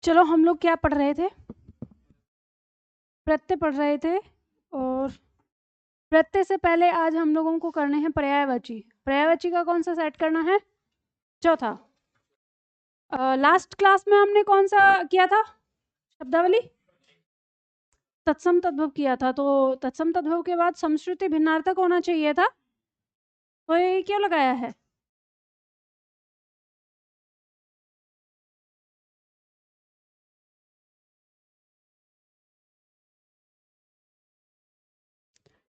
चलो हम लोग क्या पढ़ रहे थे? प्रत्यय पढ़ रहे थे, और प्रत्यय से पहले आज हम लोगों को करने हैं पर्यायवाची। पर्यायवाची का कौन सा सेट करना है? चौथा। लास्ट क्लास में हमने कौन सा किया था? शब्दावली, तत्सम तद्भव किया था। तो तत्सम तद्भव के बाद समश्रुति भिन्नार्थक होना चाहिए था, तो ये क्यों लगाया है?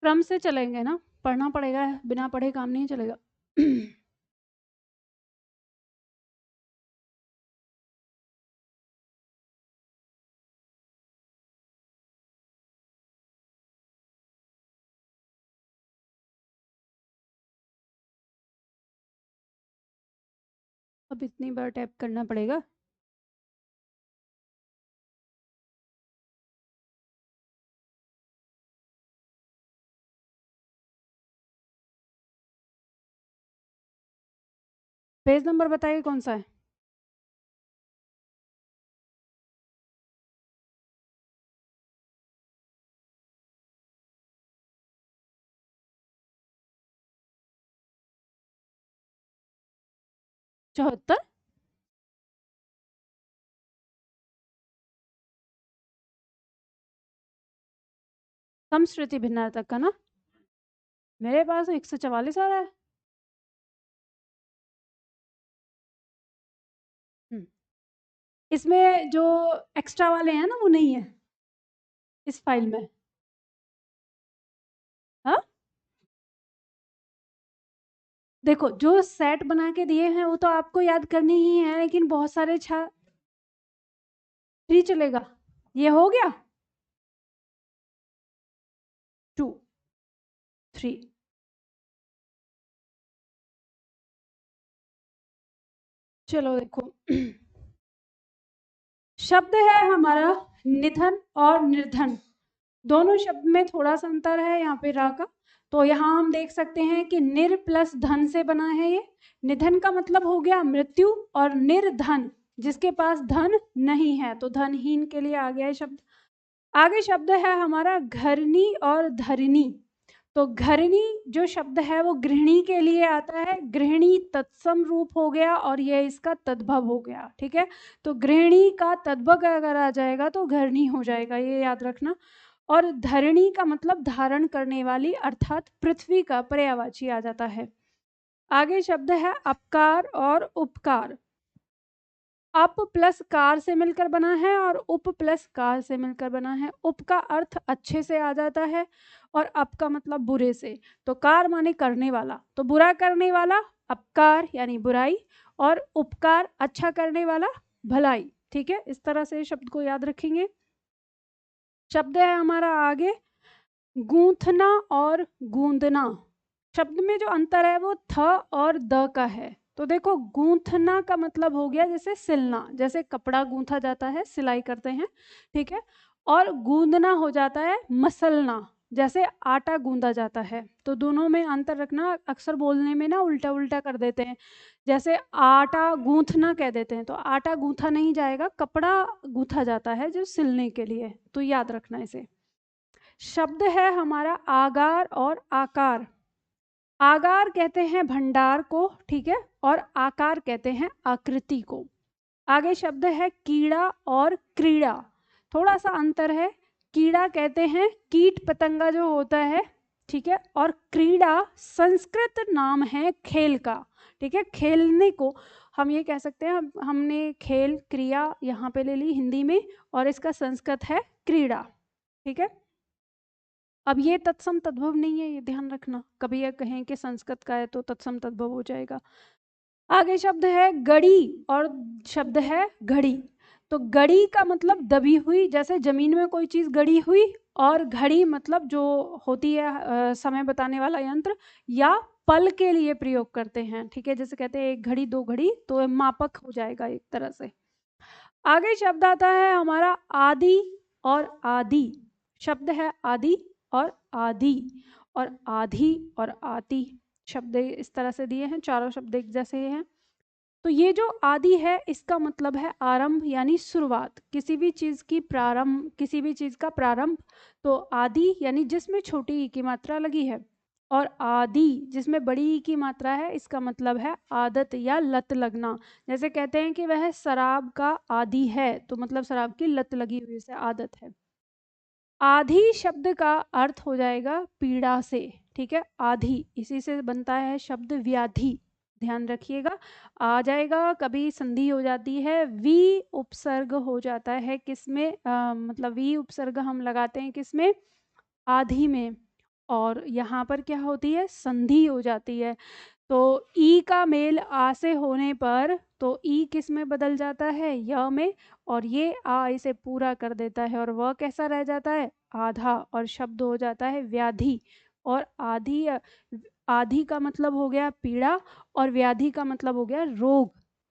क्रम से चलेंगे ना, पढ़ना पड़ेगा, बिना पढ़े काम नहीं चलेगा। अब इतनी बार टैप करना पड़ेगा। पेज नंबर बताइए कौन सा है? चौहत्तर। समश्रुति भिन्नार्थक का ना, मेरे पास 144 आ रहा है। इसमें जो एक्स्ट्रा वाले हैं ना, वो नहीं है इस फाइल में। हाँ, देखो जो सेट बना के दिए हैं वो तो आपको याद करनी ही है, लेकिन बहुत सारे छा 3 चलेगा। ये हो गया 2 3। चलो देखो, शब्द है हमारा निधन और निर्धन। दोनों शब्द में थोड़ा सा अंतर है यहाँ पे रा का। तो यहाँ हम देख सकते हैं कि निर प्लस धन से बना है ये। निधन का मतलब हो गया मृत्यु, और निर्धन जिसके पास धन नहीं है, तो धनहीन के लिए आ गया है शब्द। आगे शब्द है हमारा घरनी और धरनी। तो घरनी जो शब्द है वो गृहिणी के लिए आता है। गृहिणी तत्सम रूप हो गया और ये इसका तद्भव हो गया। ठीक है, तो गृहिणी का तद्भव अगर आ जाएगा तो घरनी हो जाएगा, ये याद रखना। और धरणी का मतलब धारण करने वाली, अर्थात पृथ्वी का पर्यायवाची आ जाता है। आगे शब्द है अपकार और उपकार। अप प्लस कार से मिलकर बना है और उप प्लस कार से मिलकर बना है। उप का अर्थ अच्छे से आ जाता है और अप का मतलब बुरे से। तो कार माने करने वाला, तो बुरा करने वाला अपकार यानी बुराई, और उपकार अच्छा करने वाला भलाई। ठीक है, इस तरह से शब्द को याद रखेंगे। शब्द है हमारा आगे गूंथना और गूंदना। शब्द में जो अंतर है वो थ और द का है। तो देखो, गूंथना का मतलब हो गया जैसे सिलना, जैसे कपड़ा गूंथा जाता है, सिलाई करते हैं। ठीक है, और गूंदना हो जाता है मसलना, जैसे आटा गूंदा जाता है। तो दोनों में अंतर रखना, अक्सर बोलने में ना उल्टा उल्टा कर देते हैं। जैसे आटा गूंथना कह देते हैं, तो आटा गूंथा नहीं जाएगा, कपड़ा गूंथा जाता है जो सिलने के लिए। तो याद रखना इसे। शब्द है हमारा आगार और आकार। आगार कहते हैं भंडार को, ठीक है, और आकार कहते हैं आकृति को। आगे शब्द है कीड़ा और क्रीड़ा। थोड़ा सा अंतर है। कीड़ा कहते हैं कीट पतंगा जो होता है, ठीक है, और क्रीड़ा संस्कृत नाम है खेल का। ठीक है, खेलने को हम ये कह सकते हैं। हमने खेल क्रिया यहाँ पे ले ली हिंदी में, और इसका संस्कृत है क्रीड़ा। ठीक है, अब ये तत्सम तद्भव नहीं है, ये ध्यान रखना। कभी ये कहें कि संस्कृत का है तो तत्सम तद्भव हो जाएगा। आगे शब्द है गड़ी और शब्द है घड़ी। तो गड़ी का मतलब दबी हुई, जैसे जमीन में कोई चीज गड़ी हुई, और घड़ी मतलब जो होती है समय बताने वाला यंत्र, या पल के लिए प्रयोग करते हैं। ठीक है, जैसे कहते हैं एक घड़ी दो घड़ी, तो मापक हो जाएगा एक तरह से। आगे शब्द आता है हमारा आदि और आदि। शब्द है आदि और आदि, और आधी और आती। शब्द इस तरह से दिए हैं, चारों शब्द एक जैसे हैं। तो ये जो आदि है इसका मतलब है आरंभ यानी शुरुआत, किसी भी चीज की प्रारंभ, किसी भी चीज का प्रारंभ। तो आदि यानी जिसमें छोटी ई की मात्रा लगी है, और आदि जिसमें बड़ी ई की मात्रा है, इसका मतलब है आदत या लत लगना। जैसे कहते हैं कि वह शराब का आदी है, तो मतलब शराब की लत लगी हुई से आदत है। आधि शब्द का अर्थ हो जाएगा पीड़ा से, ठीक है। आधि इसी से बनता है शब्द व्याधि, ध्यान रखिएगा। आ जाएगा, कभी संधि हो जाती है, वी उपसर्ग हो जाता है किसमें, मतलब वी उपसर्ग हम लगाते हैं किसमें, आधि में, और यहाँ पर क्या होती है, संधि हो जाती है। तो ई का मेल आ से होने पर तो ई किस में बदल जाता है, य में, और ये आ इसे पूरा कर देता है, और वह कैसा रह जाता है, आधा, और शब्द हो जाता है व्याधि। और आधि, आधि का मतलब हो गया पीड़ा, और व्याधि का मतलब हो गया रोग,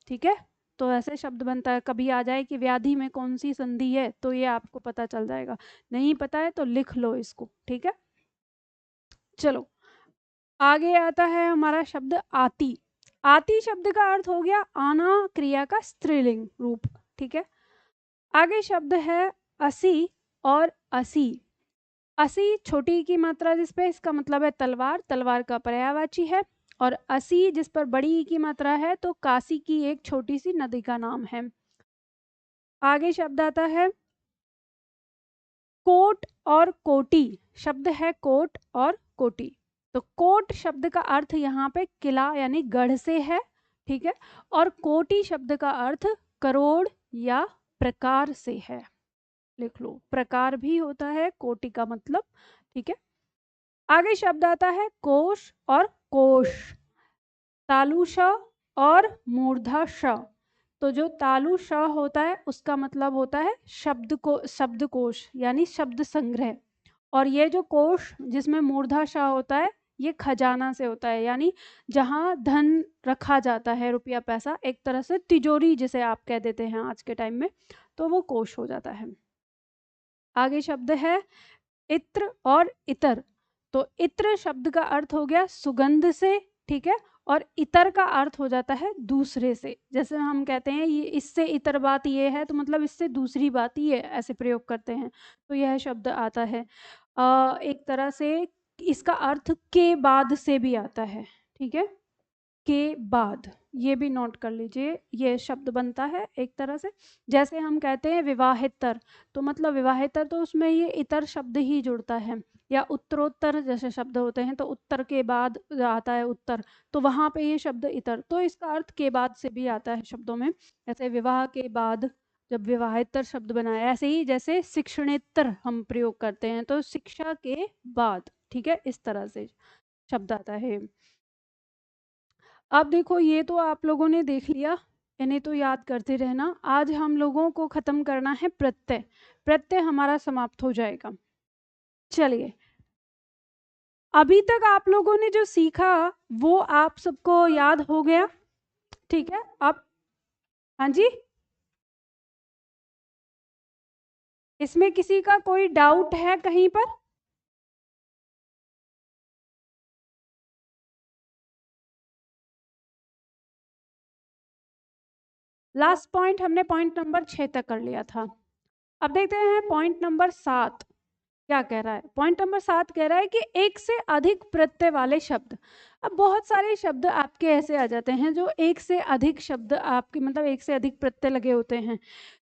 ठीक है। तो ऐसे शब्द बनता है। कभी आ जाए कि व्याधि में कौन सी संधि है, तो ये आपको पता चल जाएगा, नहीं पता है तो लिख लो इसको, ठीक है। चलो आगे आता है हमारा शब्द आती। आती शब्द का अर्थ हो गया आना क्रिया का स्त्रीलिंग रूप, ठीक है। आगे शब्द है असी और असी। असी छोटी ई की मात्रा जिस पे, इसका मतलब है तलवार, तलवार का पर्यायवाची है। और असी जिस पर बड़ी ई की मात्रा है, तो काशी की एक छोटी सी नदी का नाम है। आगे शब्द आता है कोट और कोटी। शब्द है कोट और कोटी। तो कोट शब्द का अर्थ यहाँ पे किला यानी गढ़ से है, ठीक है। और कोटि शब्द का अर्थ करोड़ या प्रकार से है, लिख लो, प्रकार भी होता है कोटि का मतलब, ठीक है। आगे शब्द आता है कोश और कोश। तालु श और मूर्धा श। तो जो तालु श होता है उसका मतलब होता है शब्द को, शब्दकोश यानी शब्द संग्रह। और ये जो कोश जिसमें मूर्धा श होता है, ये खजाना से होता है, यानी जहाँ धन रखा जाता है, रुपया पैसा, एक तरह से तिजोरी जिसे आप कह देते हैं आज के टाइम में, तो वो कोश हो जाता है। आगे शब्द है इत्र और इतर। तो इत्र शब्द का अर्थ हो गया सुगंध से, ठीक है। और इतर का अर्थ हो जाता है दूसरे से। जैसे हम कहते हैं ये इससे इतर बात ये है, तो मतलब इससे दूसरी बात ये, ऐसे प्रयोग करते हैं। तो यह शब्द आता है एक तरह से, इसका अर्थ के बाद से भी आता है, ठीक है, के बाद, ये भी नोट कर लीजिए, ये शब्द बनता है एक तरह से। जैसे हम कहते हैं विवाहितर, तो मतलब विवाहितर, तो उसमें ये इतर शब्द ही जुड़ता है। या उत्तरोत्तर जैसे शब्द होते हैं, तो उत्तर के बाद आता है उत्तर, तो वहां पे ये शब्द इतर, तो इसका अर्थ के बाद से भी आता है शब्दों में। जैसे विवाह के बाद जब विवाहितर शब्द बना है, ऐसे ही जैसे शिक्षणेतर हम प्रयोग करते हैं, तो शिक्षा के बाद, ठीक है, इस तरह से शब्द आता है। अब देखो, ये तो आप लोगों ने देख लिया, इन्हें तो याद करते रहना। आज हम लोगों को खत्म करना है प्रत्यय, प्रत्यय हमारा समाप्त हो जाएगा। चलिए, अभी तक आप लोगों ने जो सीखा वो आप सबको याद हो गया, ठीक है। अब हाँ जी, इसमें किसी का कोई डाउट है कहीं पर? लास्ट पॉइंट हमने पॉइंट नंबर 6 तक कर लिया था। अब देखते हैं पॉइंट नंबर 7 क्या कह रहा है। पॉइंट नंबर 7 कह रहा है कि एक से अधिक प्रत्यय वाले शब्द। अब बहुत सारे शब्द आपके ऐसे आ जाते हैं जो एक से अधिक शब्द आपके, मतलब एक से अधिक प्रत्यय लगे होते हैं।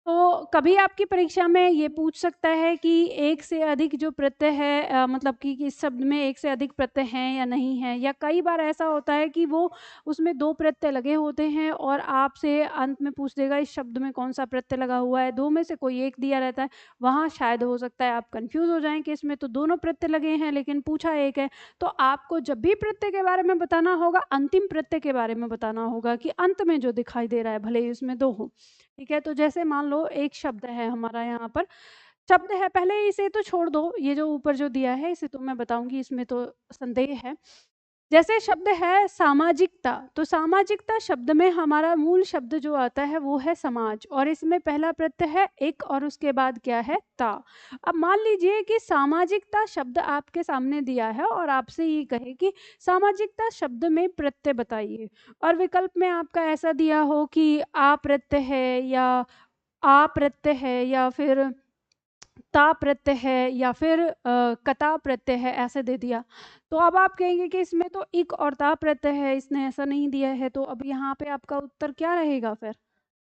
तो कभी आपकी परीक्षा में ये पूछ सकता है कि एक से अधिक जो प्रत्यय है, मतलब कि इस शब्द में एक से अधिक प्रत्यय हैं या नहीं है। या कई बार ऐसा होता है कि वो उसमें 2 प्रत्यय लगे होते हैं और आपसे अंत में पूछ देगा इस शब्द में कौन सा प्रत्यय लगा हुआ है, 2 में से कोई एक दिया रहता है। वहाँ शायद हो सकता है आप कंफ्यूज हो जाएं कि इसमें तो दोनों प्रत्यय लगे हैं लेकिन पूछा एक है। तो आपको जब भी प्रत्यय के बारे में बताना होगा, अंतिम प्रत्यय के बारे में बताना होगा कि अंत में जो दिखाई दे रहा है, भले ही उसमें 2 हो, ठीक है। तो जैसे मान लो एक शब्द है हमारा, यहाँ पर शब्द है, पहले इसे तो छोड़ दो, ये जो ऊपर जो दिया है इसे तो मैं बताऊंगी, इसमें तो संदेह है। जैसे शब्द है सामाजिकता, तो सामाजिकता शब्द में हमारा मूल शब्द जो आता है वो है समाज, और इसमें पहला प्रत्यय है एक और उसके बाद क्या है ता। अब मान लीजिए कि सामाजिकता शब्द आपके सामने दिया है और आपसे ये कहे कि सामाजिकता शब्द में प्रत्यय बताइए, और विकल्प में आपका ऐसा दिया हो कि आ प्रत्यय है या आ प्रत्यय है या फिर ता प्रत्यय है या फिर कता प्रत्यय है, ऐसे दे दिया, तो अब आप कहेंगे कि इसमें तो इक और ता प्रत्यय है, इसने ऐसा नहीं दिया है, तो अब यहाँ पे आपका उत्तर क्या रहेगा फिर?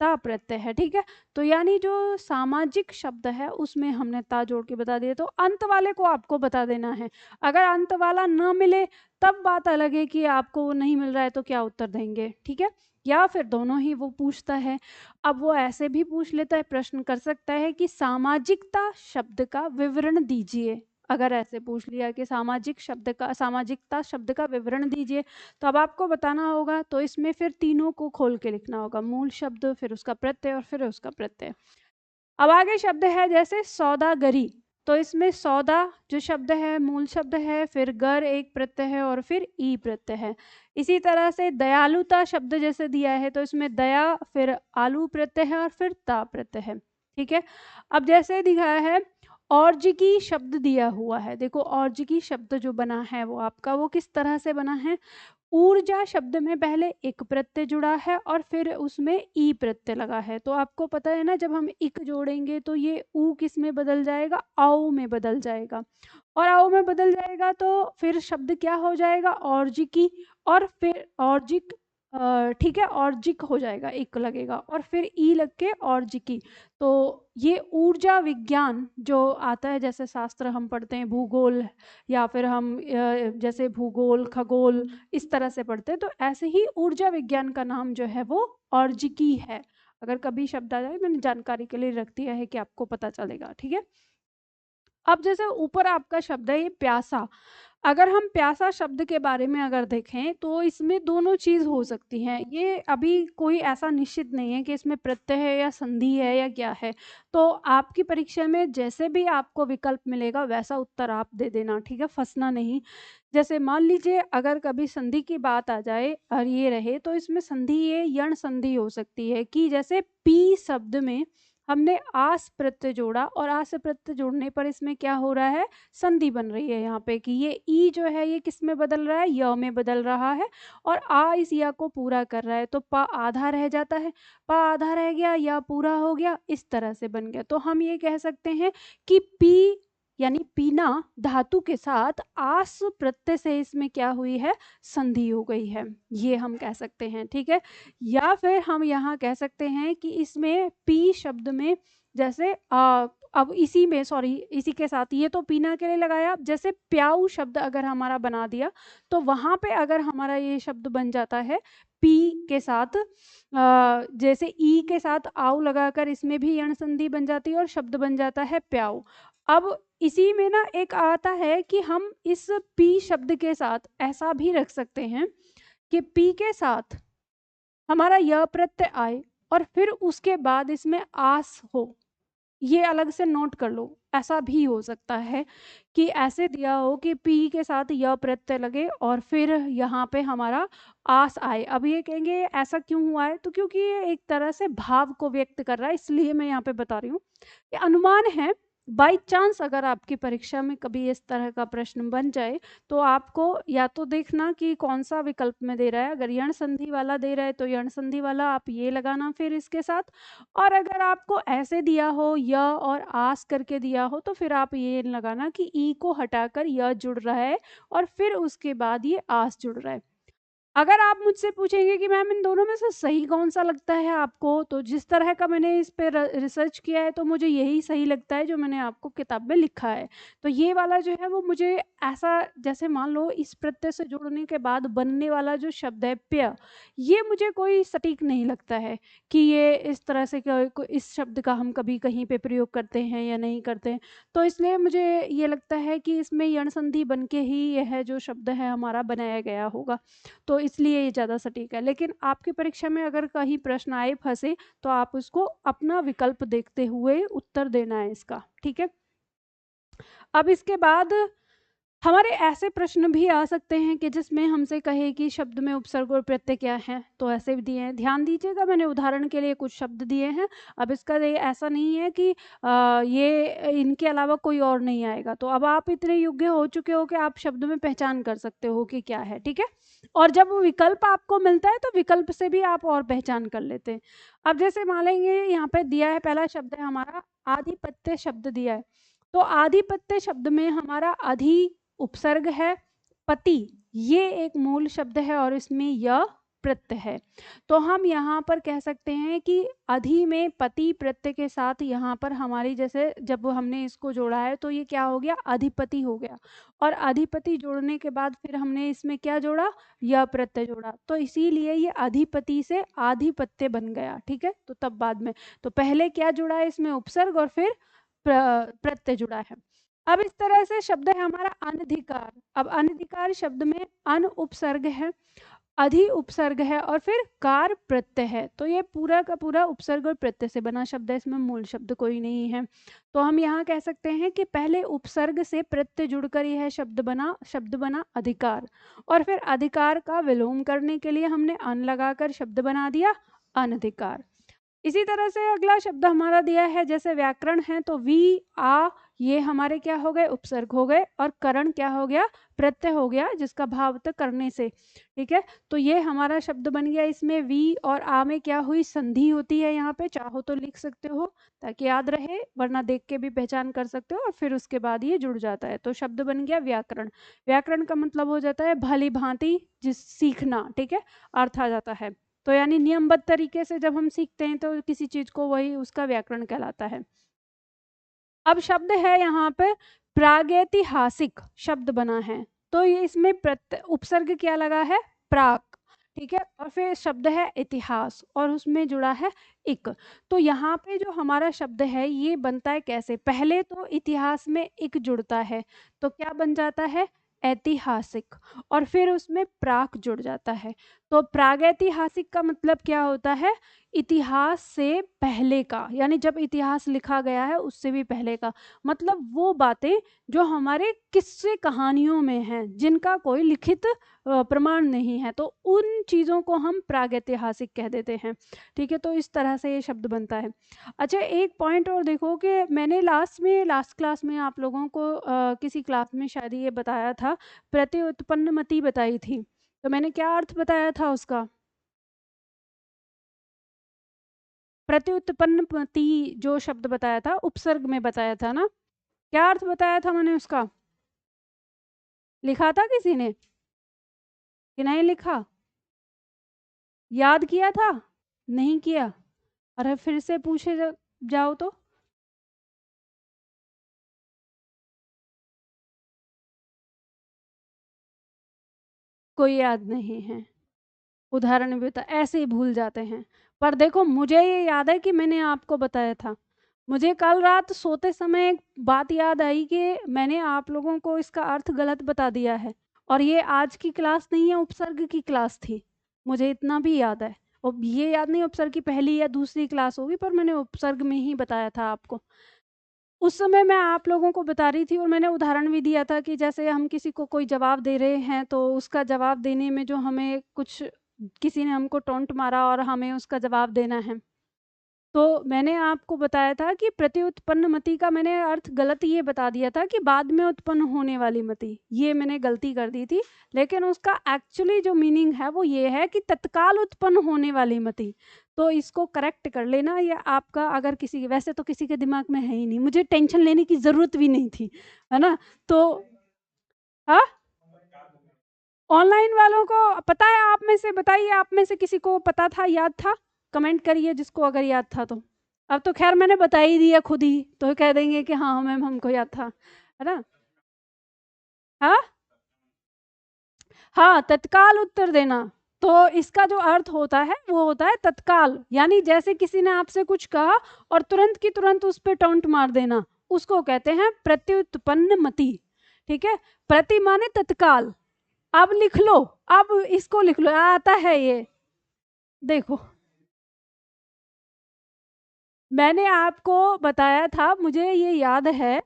ता प्रत्यय है। ठीक है, तो यानी जो सामाजिक शब्द है उसमें हमने ता जोड़ के बता दिया। तो अंत वाले को आपको बता देना है, अगर अंत वाला ना मिले तब बात अलग है कि आपको वो नहीं मिल रहा है तो क्या उत्तर देंगे। ठीक है, या फिर दोनों ही वो पूछता है। अब वो ऐसे भी पूछ लेता है, प्रश्न कर सकता है कि सामाजिकता शब्द का विवरण दीजिए। अगर ऐसे पूछ लिया कि सामाजिकता शब्द का विवरण दीजिए, तो अब आपको बताना होगा, तो इसमें फिर तीनों को खोल के लिखना होगा, मूल शब्द, फिर उसका प्रत्यय और फिर उसका प्रत्यय। अब आगे शब्द है जैसे सौदागरी, तो इसमें सौदा जो शब्द है मूल शब्द है, फिर गर एक प्रत्यय है और फिर ई प्रत्यय है। इसी तरह से दयालुता शब्द जैसे दिया है, तो इसमें दया फिर आलू प्रत्यय है और फिर ता प्रत्यय है। ठीक है, अब जैसे दिखाया है और्जिकी शब्द दिया हुआ है, देखो और्जिकी शब्द जो बना है वो आपका वो किस तरह से बना है, ऊर्जा शब्द में पहले एक प्रत्यय जुड़ा है और फिर उसमें ई प्रत्यय लगा है। तो आपको पता है ना, जब हम इक जोड़ेंगे तो ये ऊ किस में बदल जाएगा, आऊ में बदल जाएगा, और आऊ में बदल जाएगा तो फिर शब्द क्या हो जाएगा, और्जिकी, और फिर और्जिक, ठीक है, और्जिक हो जाएगा, एक लगेगा और फिर ई लग के और्जिकी। तो ये ऊर्जा विज्ञान जो आता है, जैसे शास्त्र हम पढ़ते हैं भूगोल, या फिर हम जैसे भूगोल खगोल इस तरह से पढ़ते हैं, तो ऐसे ही ऊर्जा विज्ञान का नाम जो है वो और्जिकी है। अगर कभी शब्द आ जाए, मैंने जानकारी के लिए रख दिया है कि आपको पता चलेगा। ठीक है, अब जैसे ऊपर आपका शब्द है ये प्यासा, अगर हम प्यासा शब्द के बारे में अगर देखें तो इसमें दोनों चीज हो सकती हैं, ये अभी कोई ऐसा निश्चित नहीं है कि इसमें प्रत्यय है या संधि है या क्या है। तो आपकी परीक्षा में जैसे भी आपको विकल्प मिलेगा वैसा उत्तर आप दे देना। ठीक है, फंसना नहीं। जैसे मान लीजिए अगर कभी संधि की बात आ जाए और ये रहे, तो इसमें संधि ये यण संधि हो सकती है कि जैसे पी शब्द में हमने आस प्रत्यय जोड़ा, और आस प्रत्यय जोड़ने पर इसमें क्या हो रहा है, संधि बन रही है यहाँ पे कि ये ई जो है ये किस में बदल रहा है, य में बदल रहा है, और आ इस या को पूरा कर रहा है, तो पा आधा रह जाता है, पा आधा रह गया या पूरा हो गया, इस तरह से बन गया। तो हम ये कह सकते हैं कि पी यानी पीना धातु के साथ आस प्रत्यय से इसमें क्या हुई है, संधि हो गई है, ये हम कह सकते हैं। ठीक है, या फिर हम यहाँ कह सकते हैं कि इसमें पी शब्द में जैसे अब इसी में सॉरी इसी के साथ ये तो पीना के लिए लगाया, जैसे प्याऊ शब्द अगर हमारा बना दिया, तो वहां पे अगर हमारा ये शब्द बन जाता है पी के साथ, जैसे ई के साथ आऊ लगाकर इसमें भी यण संधि बन जाती है और शब्द बन जाता है प्याऊ। अब इसी में ना एक आता है कि हम इस पी शब्द के साथ ऐसा भी रख सकते हैं कि पी के साथ हमारा यह प्रत्यय आए और फिर उसके बाद इसमें आस हो, ये अलग से नोट कर लो। ऐसा भी हो सकता है कि ऐसे दिया हो कि पी के साथ यह प्रत्यय लगे और फिर यहाँ पे हमारा आस आए। अब ये कहेंगे ऐसा क्यों हुआ है, तो क्योंकि ये एक तरह से भाव को व्यक्त कर रहा है, इसलिए मैं यहाँ पे बता रही हूँ। ये अनुमान है, बाई चांस अगर आपकी परीक्षा में कभी इस तरह का प्रश्न बन जाए तो आपको या तो देखना कि कौन सा विकल्प में दे रहा है, अगर यण संधि वाला दे रहा है तो यण संधि वाला आप ये लगाना फिर इसके साथ, और अगर आपको ऐसे दिया हो य और आस करके दिया हो तो फिर आप ये लगाना कि ई को हटाकर य जुड़ रहा है और फिर उसके बाद ये आस जुड़ रहा है। अगर आप मुझसे पूछेंगे कि मैम इन दोनों में से सही कौन सा लगता है आपको, तो जिस तरह का मैंने इस पे रिसर्च किया है तो मुझे यही सही लगता है जो मैंने आपको किताब में लिखा है। तो ये वाला जो है वो मुझे ऐसा, जैसे मान लो इस प्रत्यय से जोड़ने के बाद बनने वाला जो शब्द है प्य, ये मुझे कोई सटीक नहीं लगता है कि ये इस तरह से इस शब्द का हम कभी कहीं पे प्रयोग करते हैं या नहीं करते हैं। तो इसलिए मुझे ये लगता है कि इसमें यण संधि बन के ही यह जो शब्द है हमारा बनाया गया होगा, तो इसलिए ये ज़्यादा सटीक है। लेकिन आपकी परीक्षा में अगर कहीं प्रश्न आए फंसे तो आप उसको अपना विकल्प देखते हुए उत्तर देना है इसका। ठीक है, अब इसके बाद हमारे ऐसे प्रश्न भी आ सकते हैं कि जिसमें हमसे कहे कि शब्द में उपसर्ग और प्रत्यय क्या है, तो ऐसे भी दिए हैं। ध्यान दीजिएगा, मैंने उदाहरण के लिए कुछ शब्द दिए हैं। अब इसका ये ऐसा नहीं है कि ये इनके अलावा कोई और नहीं आएगा। तो अब आप इतने योग्य हो चुके हो कि आप शब्द में पहचान कर सकते हो कि क्या है, ठीक है। और जब विकल्प आपको मिलता है तो विकल्प से भी आप और पहचान कर लेते हैं। अब जैसे मान लेंगे यहाँ पे दिया है, पहला शब्द है हमारा आधिपत्य शब्द दिया है। तो आधिपत्य शब्द में हमारा अधि उपसर्ग है, पति ये एक मूल शब्द है और इसमें य प्रत्यय है। तो हम यहाँ पर कह सकते हैं कि अधि में पति प्रत्यय के साथ यहाँ पर हमारी, जैसे जब हमने इसको जोड़ा है तो ये क्या हो गया, अधिपति हो गया। और अधिपति जोड़ने के बाद फिर हमने इसमें क्या जोड़ा, य प्रत्यय जोड़ा, तो इसीलिए ये अधिपति से आधिपत्य बन गया, ठीक है। तो तब बाद में, तो पहले क्या जुड़ा है इसमें, उपसर्ग और फिर प्रत्यय जुड़ा है। अब इस तरह से शब्द है हमारा अनधिकार। अब अनधिकार शब्द में अन उपसर्ग है, अधि उपसर्ग है और फिर कार प्रत्यय है। तो ये पूरा का पूरा उपसर्ग और प्रत्यय से बना शब्द है, इसमें मूल शब्द कोई नहीं है। तो हम यहाँ कह सकते हैं कि पहले उपसर्ग से प्रत्यय जुड़कर यह शब्द बना अधिकार, और फिर अधिकार का विलोम करने के लिए हमने अन लगाकर शब्द बना दिया अनधिकार। इसी तरह से अगला शब्द हमारा दिया है, जैसे व्याकरण है, तो वी आ ये हमारे क्या हो गए, उपसर्ग हो गए, और करण क्या हो गया, प्रत्यय हो गया, जिसका भाव तो करने से, ठीक है। तो ये हमारा शब्द बन गया। इसमें वी और आ में क्या हुई, संधि होती है। यहाँ पे चाहो तो लिख सकते हो ताकि याद रहे, वरना देख के भी पहचान कर सकते हो, और फिर उसके बाद ये जुड़ जाता है। तो शब्द बन गया व्याकरण। व्याकरण का मतलब हो जाता है भली भांति जिस सीखना, ठीक है, अर्थ आ जाता है। तो यानी नियमबद्ध तरीके से जब हम सीखते हैं तो किसी चीज को, वही उसका व्याकरण कहलाता है। अब शब्द है यहाँ पे प्रागैतिहासिक शब्द बना है। तो ये इसमें उपसर्ग क्या लगा है, प्राक, ठीक है, और फिर शब्द है इतिहास और उसमें जुड़ा है इक। तो यहाँ पे जो हमारा शब्द है ये बनता है कैसे, पहले तो इतिहास में इक जुड़ता है तो क्या बन जाता है, ऐतिहासिक, और फिर उसमें प्राक जुड़ जाता है। तो प्रागैतिहासिक का मतलब क्या होता है, इतिहास से पहले का, यानी जब इतिहास लिखा गया है उससे भी पहले का, मतलब वो बातें जो हमारे किस्से कहानियों में हैं, जिनका कोई लिखित प्रमाण नहीं है, तो उन चीज़ों को हम प्रागैतिहासिक कह देते हैं, ठीक है। तो इस तरह से ये शब्द बनता है। अच्छा, एक पॉइंट और देखो कि मैंने लास्ट क्लास में आप लोगों को किसी क्लास में शायद ये बताया था, प्रत्युत्पन्नमति बताई थी। तो मैंने क्या अर्थ बताया था उसका, प्रत्युत्पन्नमति जो शब्द बताया था उपसर्ग में बताया था ना, क्या अर्थ बताया था मैंने उसका, लिखा था किसी ने कि नहीं लिखा, याद किया था, नहीं किया, अरे फिर से पूछे जाओ तो। कोई याद नहीं है, उदाहरण भी बता, ऐसे ही भूल जाते हैं। पर देखो मुझे ये याद है कि मैंने आपको बताया था। मुझे कल रात सोते समय एक बात याद आई कि मैंने आप लोगों को इसका अर्थ गलत बता दिया है, और ये आज की क्लास नहीं है, उपसर्ग की क्लास थी, मुझे इतना भी याद है। और ये याद नहीं उपसर्ग की पहली या दूसरी क्लास होगी, पर मैंने उपसर्ग में ही बताया था आपको। उस समय मैं आप लोगों को बता रही थी और मैंने उदाहरण भी दिया था कि जैसे हम किसी को कोई जवाब दे रहे हैं तो उसका जवाब देने में जो हमें कुछ, किसी ने हमको टोंट मारा और हमें उसका जवाब देना है, तो मैंने आपको बताया था कि प्रत्युत्पन्न मति का मैंने अर्थ गलत ये बता दिया था कि बाद में उत्पन्न होने वाली मति, ये मैंने गलती कर दी थी। लेकिन उसका एक्चुअली जो मीनिंग है वो ये है कि तत्काल उत्पन्न होने वाली मति। तो इसको करेक्ट कर लेना, या आपका अगर किसी, वैसे तो किसी के दिमाग में है ही नहीं, मुझे टेंशन लेने की जरूरत भी नहीं थी, है ना। तो हाँ, ऑनलाइन वालों को पता है, आप में से बताइए, आप में से किसी को पता था, याद था, कमेंट करिए जिसको अगर याद था तो। अब तो खैर मैंने बता ही दिया खुद ही, तो कह देंगे कि हाँ मैम हमको याद था, है ना। हाँ हाँ, तत्काल उत्तर देना। तो इसका जो अर्थ होता है वो होता है तत्काल, यानी जैसे किसी ने आपसे कुछ कहा और तुरंत की तुरंत उस पर टोंट मार देना, उसको कहते हैं प्रत्युत्पन्न मति, ठीक है। प्रति माने तत्काल। अब लिख लो, अब इसको लिख लो, आता है ये, देखो मैंने आपको बताया था, मुझे ये याद है।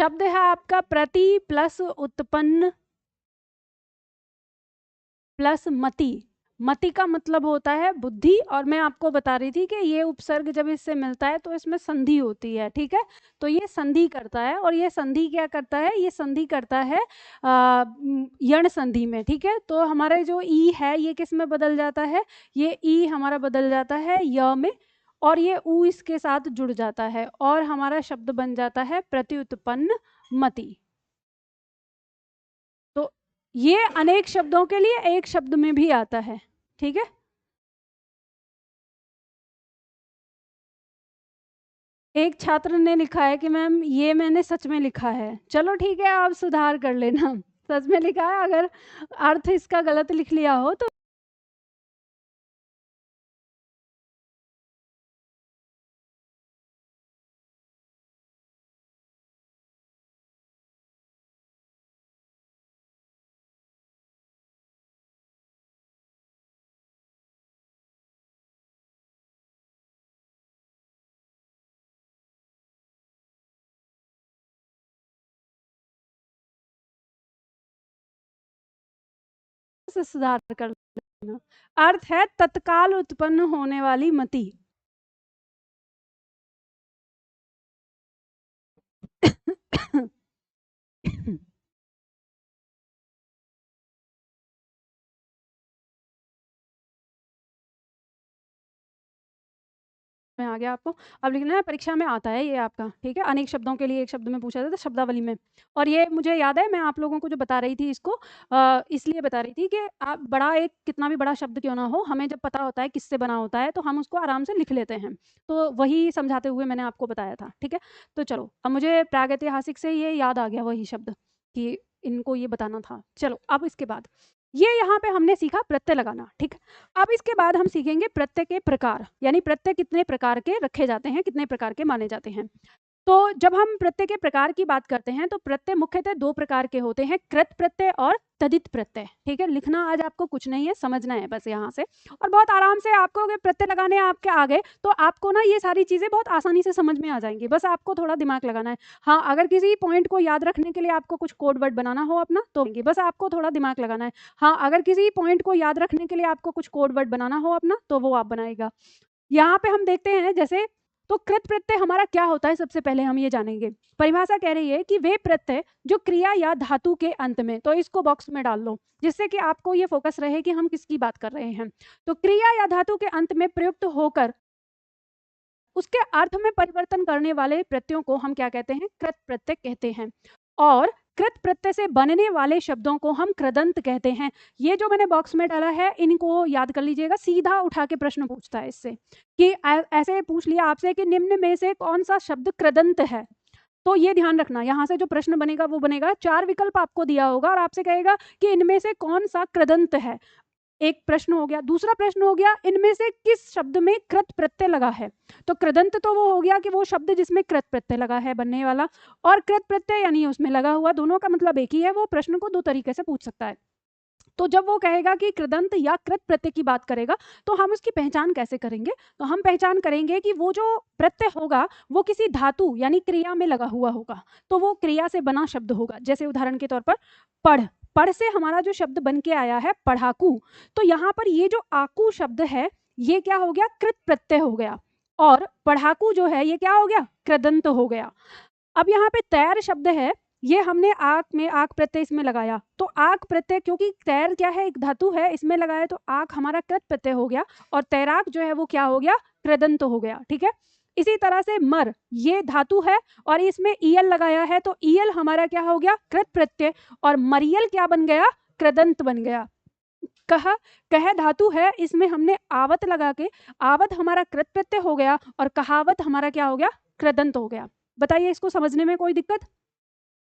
शब्द है आपका प्रति प्लस उत्पन्न प्लस मति। मति का मतलब होता है बुद्धि, और मैं आपको बता रही थी कि ये उपसर्ग जब इससे मिलता है तो इसमें संधि होती है, ठीक है। तो ये संधि करता है, और ये संधि क्या करता है, ये संधि करता है यण संधि में, ठीक है। तो हमारे जो ई है ये किस में बदल जाता है, ये ई हमारा बदल जाता है य में, और ये ऊ इसके साथ जुड़ जाता है, और हमारा शब्द बन जाता है प्रत्युत्पन्न मति। तो ये अनेक शब्दों के लिए एक शब्द में भी आता है, ठीक है। एक छात्र ने लिखा है कि मैम ये मैंने सच में लिखा है। चलो ठीक है, आप सुधार कर लेना। सच में लिखा है, अगर अर्थ इसका गलत लिख लिया हो तो से सुधार कर लेना। अर्थ है तत्काल उत्पन्न होने वाली मति। में आ गया आपको। अब लिखना है, परीक्षा में आता है ये आपका, ठीक है। अनेक शब्दों के लिए एक शब्द में पूछा जाता है शब्दावली में। और ये मुझे याद है, मैं आप लोगों को जो बता रही थी इसको इसलिए बता रही थी कि आप बड़ा एक कितना भी बड़ा शब्द क्यों ना हो, हमें जब पता होता है किससे बना होता है तो हम उसको आराम से लिख लेते हैं। तो वही समझाते हुए मैंने आपको बताया था, ठीक है। तो चलो, अब मुझे प्रागैतिहासिक से ये याद आ गया वही शब्द कि इनको ये बताना था। चलो, अब इसके बाद ये यहाँ पे हमने सीखा प्रत्यय लगाना, ठीक। अब इसके बाद हम सीखेंगे प्रत्यय के प्रकार, यानी प्रत्यय कितने प्रकार के रखे जाते हैं, कितने प्रकार के माने जाते हैं। तो जब हम प्रत्यय के प्रकार की बात करते हैं तो प्रत्यय मुख्यतः दो प्रकार के होते हैं, कृत प्रत्यय और तदित प्रत्यय, ठीक है। लिखना आज आपको कुछ नहीं है, समझना है बस यहाँ से, और बहुत आराम से आपको अगर प्रत्यय लगाने आपके आ गए तो आपको ना ये सारी चीजें बहुत आसानी से समझ में आ जाएंगी, बस आपको थोड़ा दिमाग लगाना है। हाँ, अगर किसी पॉइंट को याद रखने के लिए आपको कुछ कोड वर्ड बनाना हो अपना तो बस आपको थोड़ा दिमाग लगाना है। हाँ, अगर किसी पॉइंट को याद रखने के लिए आपको कुछ कोड वर्ड बनाना हो अपना तो वो आप बनाएगा। यहाँ पे हम देखते हैं जैसे, तो कृत प्रत्यय हमारा क्या होता है, सबसे पहले हम ये जानेंगे। परिभाषा कह रही है कि वे प्रत्यय जो क्रिया या धातु के अंत में, तो इसको बॉक्स में डाल लो जिससे कि आपको ये फोकस रहे कि हम किसकी बात कर रहे हैं। तो क्रिया या धातु के अंत में प्रयुक्त होकर उसके अर्थ में परिवर्तन करने वाले प्रत्ययों को हम क्या कहते हैं, कृत प्रत्यय कहते हैं। और कृत प्रत्यय से बनने वाले शब्दों को हम कृदंत कहते हैं। ये जो मैंने बॉक्स में डाला है इनको याद कर लीजिएगा, सीधा उठा के प्रश्न पूछता है इससे कि ऐसे पूछ लिया आपसे कि निम्न में से कौन सा शब्द कृदंत है। तो ये ध्यान रखना, यहाँ से जो प्रश्न बनेगा वो बनेगा, 4 विकल्प आपको दिया होगा और आपसे कहेगा कि इनमें से कौन सा कृदंत है। एक प्रश्न हो गया। दूसरा प्रश्न हो गया, इनमें से किस शब्द में कृत प्रत्यय लगा है। तो कृदंत तो वो हो गया कि वो शब्द जिसमें कृत प्रत्यय लगा है बनने वाला, और कृत प्रत्यय यानी उसमें लगा हुआ, दोनों का मतलब एक ही है। वो प्रश्न को दो तरीके से पूछ सकता है। तो जब वो कहेगा कि कृदंत या कृत प्रत्यय की बात करेगा तो हम उसकी पहचान कैसे करेंगे, तो हम पहचान करेंगे कि वो जो प्रत्यय होगा वो किसी धातु यानी क्रिया में लगा हुआ होगा, तो वो क्रिया से बना शब्द होगा। जैसे उदाहरण के तौर पर पढ़, पढ़ से हमारा जो शब्द बन के आया है पढ़ाकू, तो यहाँ पर ये जो आकू शब्द है ये क्या हो गया, कृत प्रत्यय हो गया, और पढ़ाकू जो है ये क्या हो गया, कृदंत हो गया। अब यहाँ पे तैर शब्द है, ये हमने आक में आक प्रत्यय इसमें लगाया, तो आक प्रत्यय क्योंकि तैर क्या है, एक धातु है, इसमें लगाया तो आक हमारा कृत प्रत्यय हो गया, और तैराक जो है वो क्या हो गया, कृदंत हो गया, ठीक है। इसी तरह से मर, ये धातु है और इसमें ईयल लगाया है, तो ईयल हमारा क्या हो गया, कृत प्रत्यय, और मरियल क्या बन गया, कृदंत बन गया। कह, कह धातु है, इसमें हमने आवत लगा के, आवत हमारा कृत प्रत्यय हो गया और कहावत हमारा क्या हो गया, कृदंत हो गया। बताइए इसको समझने में कोई दिक्कत?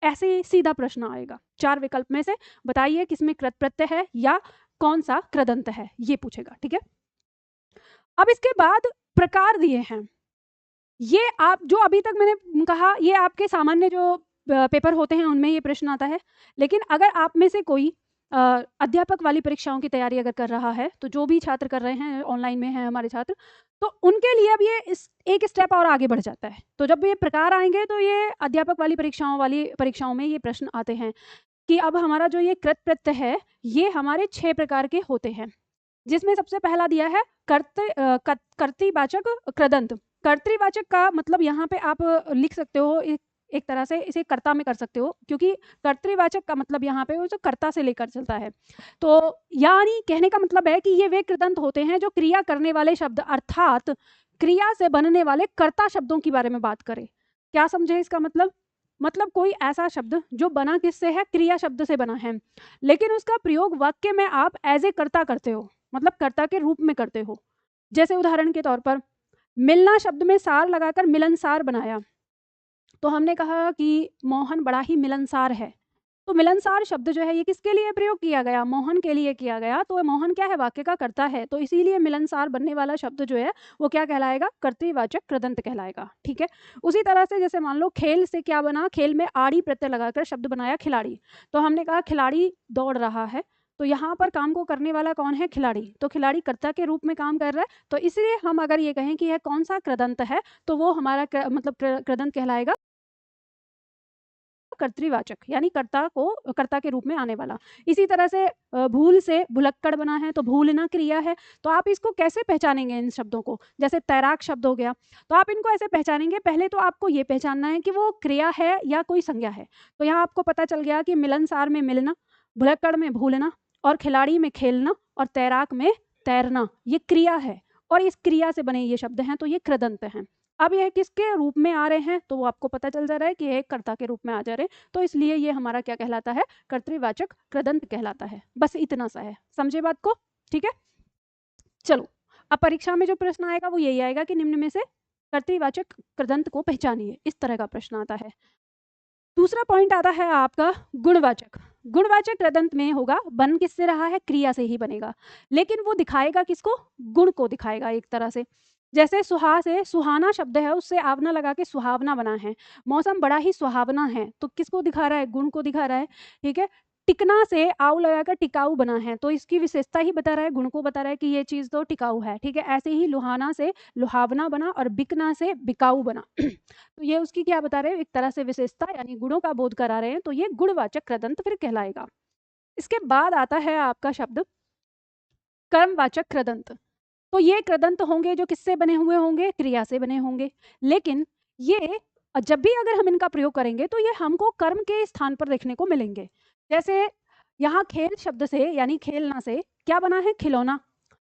ऐसे ही सीधा प्रश्न आएगा, 4 विकल्प में से बताइए किसमें कृत प्रत्यय है या कौन सा कृदंत है, ये पूछेगा, ठीक है। अब इसके बाद प्रकार दिए हैं, ये आप जो अभी तक मैंने कहा ये आपके सामान्य जो पेपर होते हैं उनमें ये प्रश्न आता है, लेकिन अगर आप में से कोई अध्यापक वाली परीक्षाओं की तैयारी अगर कर रहा है, तो जो भी छात्र कर रहे हैं, ऑनलाइन में हैं हमारे छात्र, तो उनके लिए अब ये एक स्टेप और आगे बढ़ जाता है। तो जब ये प्रकार आएंगे तो ये अध्यापक वाली परीक्षाओं में ये प्रश्न आते हैं कि अब हमारा जो ये कृत प्रत्यय है, ये हमारे 6 प्रकार के होते हैं, जिसमें सबसे पहला दिया है कर्तृवाचक कृदंत। कर्तृवाचक का मतलब यहाँ पे आप लिख सकते हो, एक तरह से इसे कर्ता में कर सकते हो, क्योंकि कर्तृवाचक का मतलब यहाँ पे वो जो कर्ता से लेकर चलता है। तो यानी कहने का मतलब है कि ये वे कृदंत होते हैं जो क्रिया करने वाले शब्द अर्थात क्रिया से बनने वाले कर्ता शब्दों के बारे में बात करें। क्या समझे इसका मतलब कोई ऐसा शब्द जो बना किससे है, क्रिया शब्द से बना है, लेकिन उसका प्रयोग वाक्य में आप एज ए कर्ता करते हो, मतलब कर्ता के रूप में करते हो। जैसे उदाहरण के तौर पर मिलना शब्द में सार लगाकर मिलनसार बनाया, तो हमने कहा कि मोहन बड़ा ही मिलनसार है। तो मिलनसार शब्द जो है ये किसके लिए प्रयोग किया गया, मोहन के लिए किया गया। तो मोहन क्या है, वाक्य का कर्ता है, तो इसीलिए मिलनसार बनने वाला शब्द जो है वो क्या कहलाएगा, कर्तृवाचक कृदंत कहलाएगा। ठीक है। उसी तरह से जैसे मान लो खेल से क्या बना, खेल में आड़ी प्रत्यय लगाकर शब्द बनाया खिलाड़ी, तो हमने कहा खिलाड़ी दौड़ रहा है, तो यहाँ पर काम को करने वाला कौन है, खिलाड़ी, तो खिलाड़ी कर्ता के रूप में काम कर रहा है। तो इसलिए हम अगर ये कहें कि यह कौन सा कृदंत है, तो वो हमारा मतलब कृदंत कहलाएगा कर्तृवाचक, यानी कर्ता के रूप में आने वाला। इसी तरह से भूल से भुलक्कड़ बना है, तो भूलना क्रिया है। तो आप इसको कैसे पहचानेंगे इन शब्दों को, जैसे तैराक शब्द हो गया, तो आप इनको ऐसे पहचानेंगे, पहले तो आपको ये पहचानना है कि वो क्रिया है या कोई संज्ञा है। तो यहाँ आपको पता चल गया कि मिलनसार में मिलना, भुलक्कड़ में भूलना, और खिलाड़ी में खेलना, और तैराक में तैरना, ये क्रिया है, और इस क्रिया से बने ये शब्द हैं, तो ये कृदंत हैं। अब यह किसके रूप में आ रहे हैं, तो वो आपको पता चल जा रहा है कि यह कर्ता के रूप में आ जा रहे हैं, तो इसलिए ये हमारा क्या कहलाता है, कर्तृवाचक कृदंत कहलाता है। बस इतना सा है, समझे बात को। ठीक है, चलो अब परीक्षा में जो प्रश्न आएगा वो यही आएगा कि निम्न में से कर्तृवाचक कृदंत को पहचानिए, इस तरह का प्रश्न आता है। दूसरा पॉइंट आता है आपका गुणवाचक। गुणवाचक कृदंत में होगा, बन किससे रहा है, क्रिया से ही बनेगा, लेकिन वो दिखाएगा किसको, गुण को दिखाएगा एक तरह से। जैसे सुहा से सुहाना शब्द है, उससे आवना लगा के सुहावना बना है। मौसम बड़ा ही सुहावना है, तो किसको दिखा रहा है, गुण को दिखा रहा है। ठीक है। टिकना से आव लगाकर टिकाऊ बना है, तो इसकी विशेषता ही बता रहा है, गुण को बता रहा है कि ये चीज़ तो टिकाऊ है। ठीक है। ऐसे ही लुहाना से लुहावना बना, और बिकना से बिकाऊ बना। तो ये उसकी क्या बता रहे हैं, एक तरह से विशेषता यानी गुणों का बोध करा रहे हैं, तो ये गुणवाचक कृदंत फिर कहलाएगा। इसके बाद आता है आपका शब्द कर्मवाचक कृदंत। तो ये कृदंत होंगे जो किससे बने हुए होंगे, क्रिया से बने होंगे, लेकिन ये जब भी अगर हम इनका प्रयोग करेंगे तो ये हमको कर्म के स्थान पर देखने को मिलेंगे। जैसे यहाँ खेल शब्द से यानी खेलना से क्या बना है, खिलौना।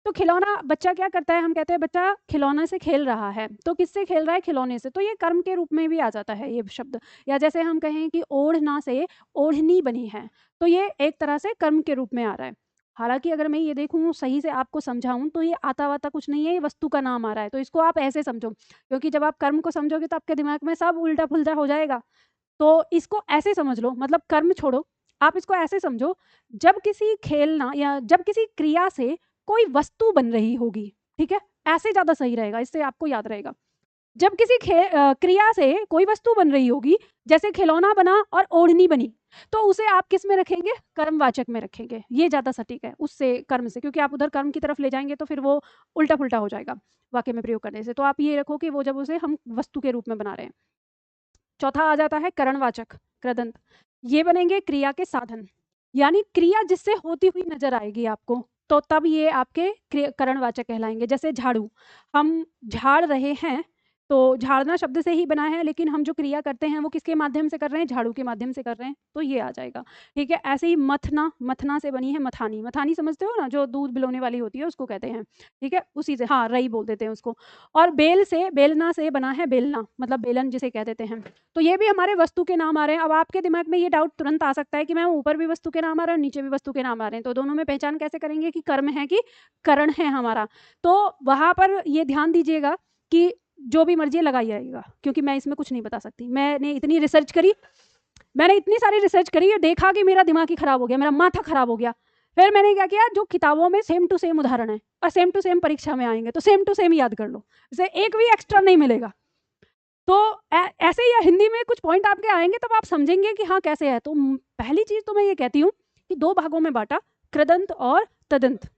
तो खिलौना, बच्चा क्या करता है, हम कहते हैं बच्चा खिलौने से खेल रहा है, तो किससे खेल रहा है, खिलौने से, तो ये कर्म के रूप में भी आ जाता है ये शब्द। या जैसे हम कहें कि ओढ़ना से ओढ़नी बनी है, तो ये एक तरह से कर्म के रूप में आ रहा है। हालांकि अगर मैं ये देखूँ सही से आपको समझाऊं तो ये आता वाता कुछ नहीं है, ये वस्तु का नाम आ रहा है, तो इसको आप ऐसे समझो, क्योंकि जब आप कर्म को समझोगे तो आपके दिमाग में सब उल्टा पुल्टा हो जाएगा। तो इसको ऐसे समझ लो, मतलब कर्म छोड़ो, आप इसको ऐसे समझो, जब किसी खेलना या जब किसी क्रिया से कोई वस्तु बन रही होगी, ठीक है, ऐसे ज़्यादा सही रहेगा, इससे आपको याद रहेगा। जब किसी क्रिया से कोई वस्तु बन रही होगी, जैसे खिलौना बना और ओढ़नी बनी, तो उसे आप किस में रखेंगे, कर्मवाचक में रखेंगे, ये ज़्यादा सटीक है उससे, कर्म से, क्योंकि आप उधर कर्म की तरफ ले जाएंगे तो फिर वो उल्टा पुल्टा हो जाएगा वाक्य में प्रयोग करने से। तो आप ये रखो कि वो जब उसे हम वस्तु के रूप में बना रहे हैं। चौथा आ जाता है करणवाचक कृदंत। ये बनेंगे क्रिया के साधन, यानी क्रिया जिससे होती हुई नजर आएगी आपको, तो तब ये आपके करणवाचक कहलाएंगे। जैसे झाड़ू, हम झाड़ रहे हैं, तो झाड़ना शब्द से ही बना है, लेकिन हम जो क्रिया करते हैं वो किसके माध्यम से कर रहे हैं, झाड़ू के माध्यम से कर रहे हैं, तो ये आ जाएगा। ठीक है। ऐसे ही मथना, मथना से बनी है मथानी। मथानी समझते हो ना, जो दूध बिलोने वाली होती है उसको कहते हैं। ठीक है, उसी से, हाँ, रई बोल देते हैं उसको। और बेल से, बेलना से बना है बेलना, मतलब बेलन जिसे कह देते हैं। तो ये भी हमारे वस्तु के नाम आ रहे हैं। अब आपके दिमाग में ये डाउट तुरंत आ सकता है कि मैम ऊपर भी वस्तु के नाम आ रहे हैं, नीचे भी वस्तु के नाम आ रहे हैं, तो दोनों में पहचान कैसे करेंगे कि कर्म है कि करण है हमारा। तो वहां पर ये ध्यान दीजिएगा कि जो भी मर्जी लगाई जाएगा, क्योंकि मैं इसमें कुछ नहीं बता सकती। मैंने इतनी रिसर्च करी, मैंने इतनी सारी रिसर्च करी और देखा कि मेरा दिमाग ही खराब हो गया, मेरा माथा खराब हो गया। फिर मैंने क्या किया, जो किताबों में सेम टू सेम उदाहरण है और सेम टू सेम परीक्षा में आएंगे, तो सेम टू सेम याद कर लो, इसे एक भी एक्स्ट्रा नहीं मिलेगा। तो ऐसे ही हिंदी में कुछ पॉइंट आपके आएंगे तब आप समझेंगे कि हाँ कैसे है। तो पहली चीज तो मैं ये कहती हूँ कि 2 भागों में बांटा, कृदंत और तदंत।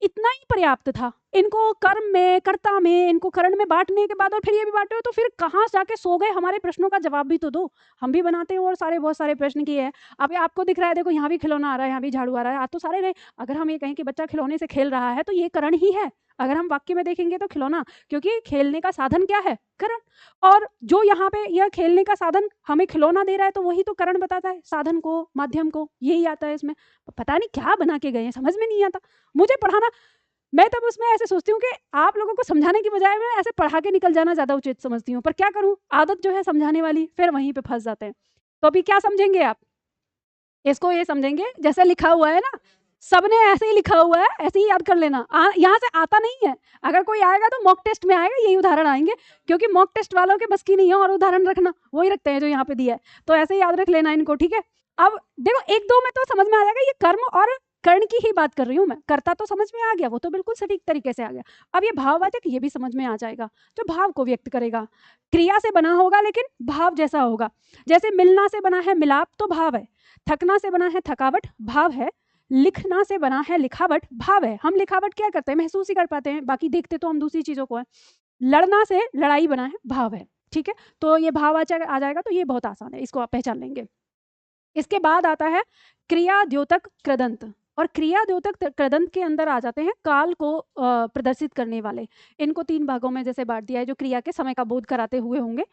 इतना ही पर्याप्त था। इनको कर्म में, कर्ता में, इनको करण में बांटने के बाद और फिर ये भी बांटे हो तो फिर कहाँ जाके सो गए? हमारे प्रश्नों का जवाब भी तो दो। हम भी बनाते हैं और बहुत सारे प्रश्न किए हैं। अब आपको दिख रहा है, देखो यहाँ भी खिलौना आ रहा है, यहाँ भी झाड़ू आ रहा है, आ तो सारे रहे। अगर हम ये कहें कि बच्चा खिलौने से खेल रहा है तो ये करण ही है। अगर हम वाक्य में देखेंगे तो खिलौना, क्योंकि खेलने का साधन क्या है? करण। और जो यहाँ पे यह खेलने का साधन हमें खिलौना दे रहा है तो वही तो करण बताता है, साधन को, माध्यम को, यही आता है इसमें। पता नहीं क्या बना के गए हैं, समझ में नहीं आता मुझे पढ़ाना। मैं तब उसमें ऐसे सोचती हूँ कि आप लोगों को समझाने की बजाय मैं ऐसे पढ़ा के निकल जाना ज़्यादा उचित समझती हूँ, पर क्या करूँ, आदत जो है समझाने वाली, फिर वहीं पे फंस जाते हैं। तो अभी क्या समझेंगे आप? इसको ये समझेंगे जैसे लिखा हुआ है ना, सबने ऐसे ही लिखा हुआ है, ऐसे ही याद कर लेना। यहाँ से आता नहीं है। अगर कोई आएगा तो मॉक टेस्ट में आएगा, यही उदाहरण आएंगे, क्योंकि मॉक टेस्ट वालों के बस की नहीं है और उदाहरण रखना, वही रखते हैं जो यहाँ पे दिया है। तो ऐसे ही याद रख लेना इनको, ठीक है। अब देखो 1-2 में तो समझ में आ जाएगा, ये कर्म और कर्ण की ही बात कर रही हूँ मैं। कर्ता तो समझ में आ गया, वो तो बिल्कुल सटीक तरीके से आ गया। अब ये भाववाचक, ये भी समझ में आ जाएगा, जो भाव को व्यक्त करेगा। क्रिया से बना होगा लेकिन भाव जैसा होगा। जैसे मिलना से बना है मिलाप, तो भाव है। थकना से बना है थकावट, भाव है। लिखना से बना है लिखावट, भाव है। हम लिखावट क्या करते हैं, महसूस ही कर पाते हैं, बाकी देखते तो हम दूसरी चीजों को है। लड़ना से लड़ाई बना है, भाव है, ठीक है। तो ये भाववाचक आ जाएगा, तो ये बहुत आसान है, इसको आप पहचान लेंगे। इसके बाद आता है क्रिया, द्योतक, कृदंत। और क्रिया, द्योतक, कृदंत के अंदर आ जाते हैं काल को प्रदर्शित करने वाले। इनको 3 भागों में जैसे बांट दिया है, जो क्रिया के समय का बोध कराते हुए होंगे।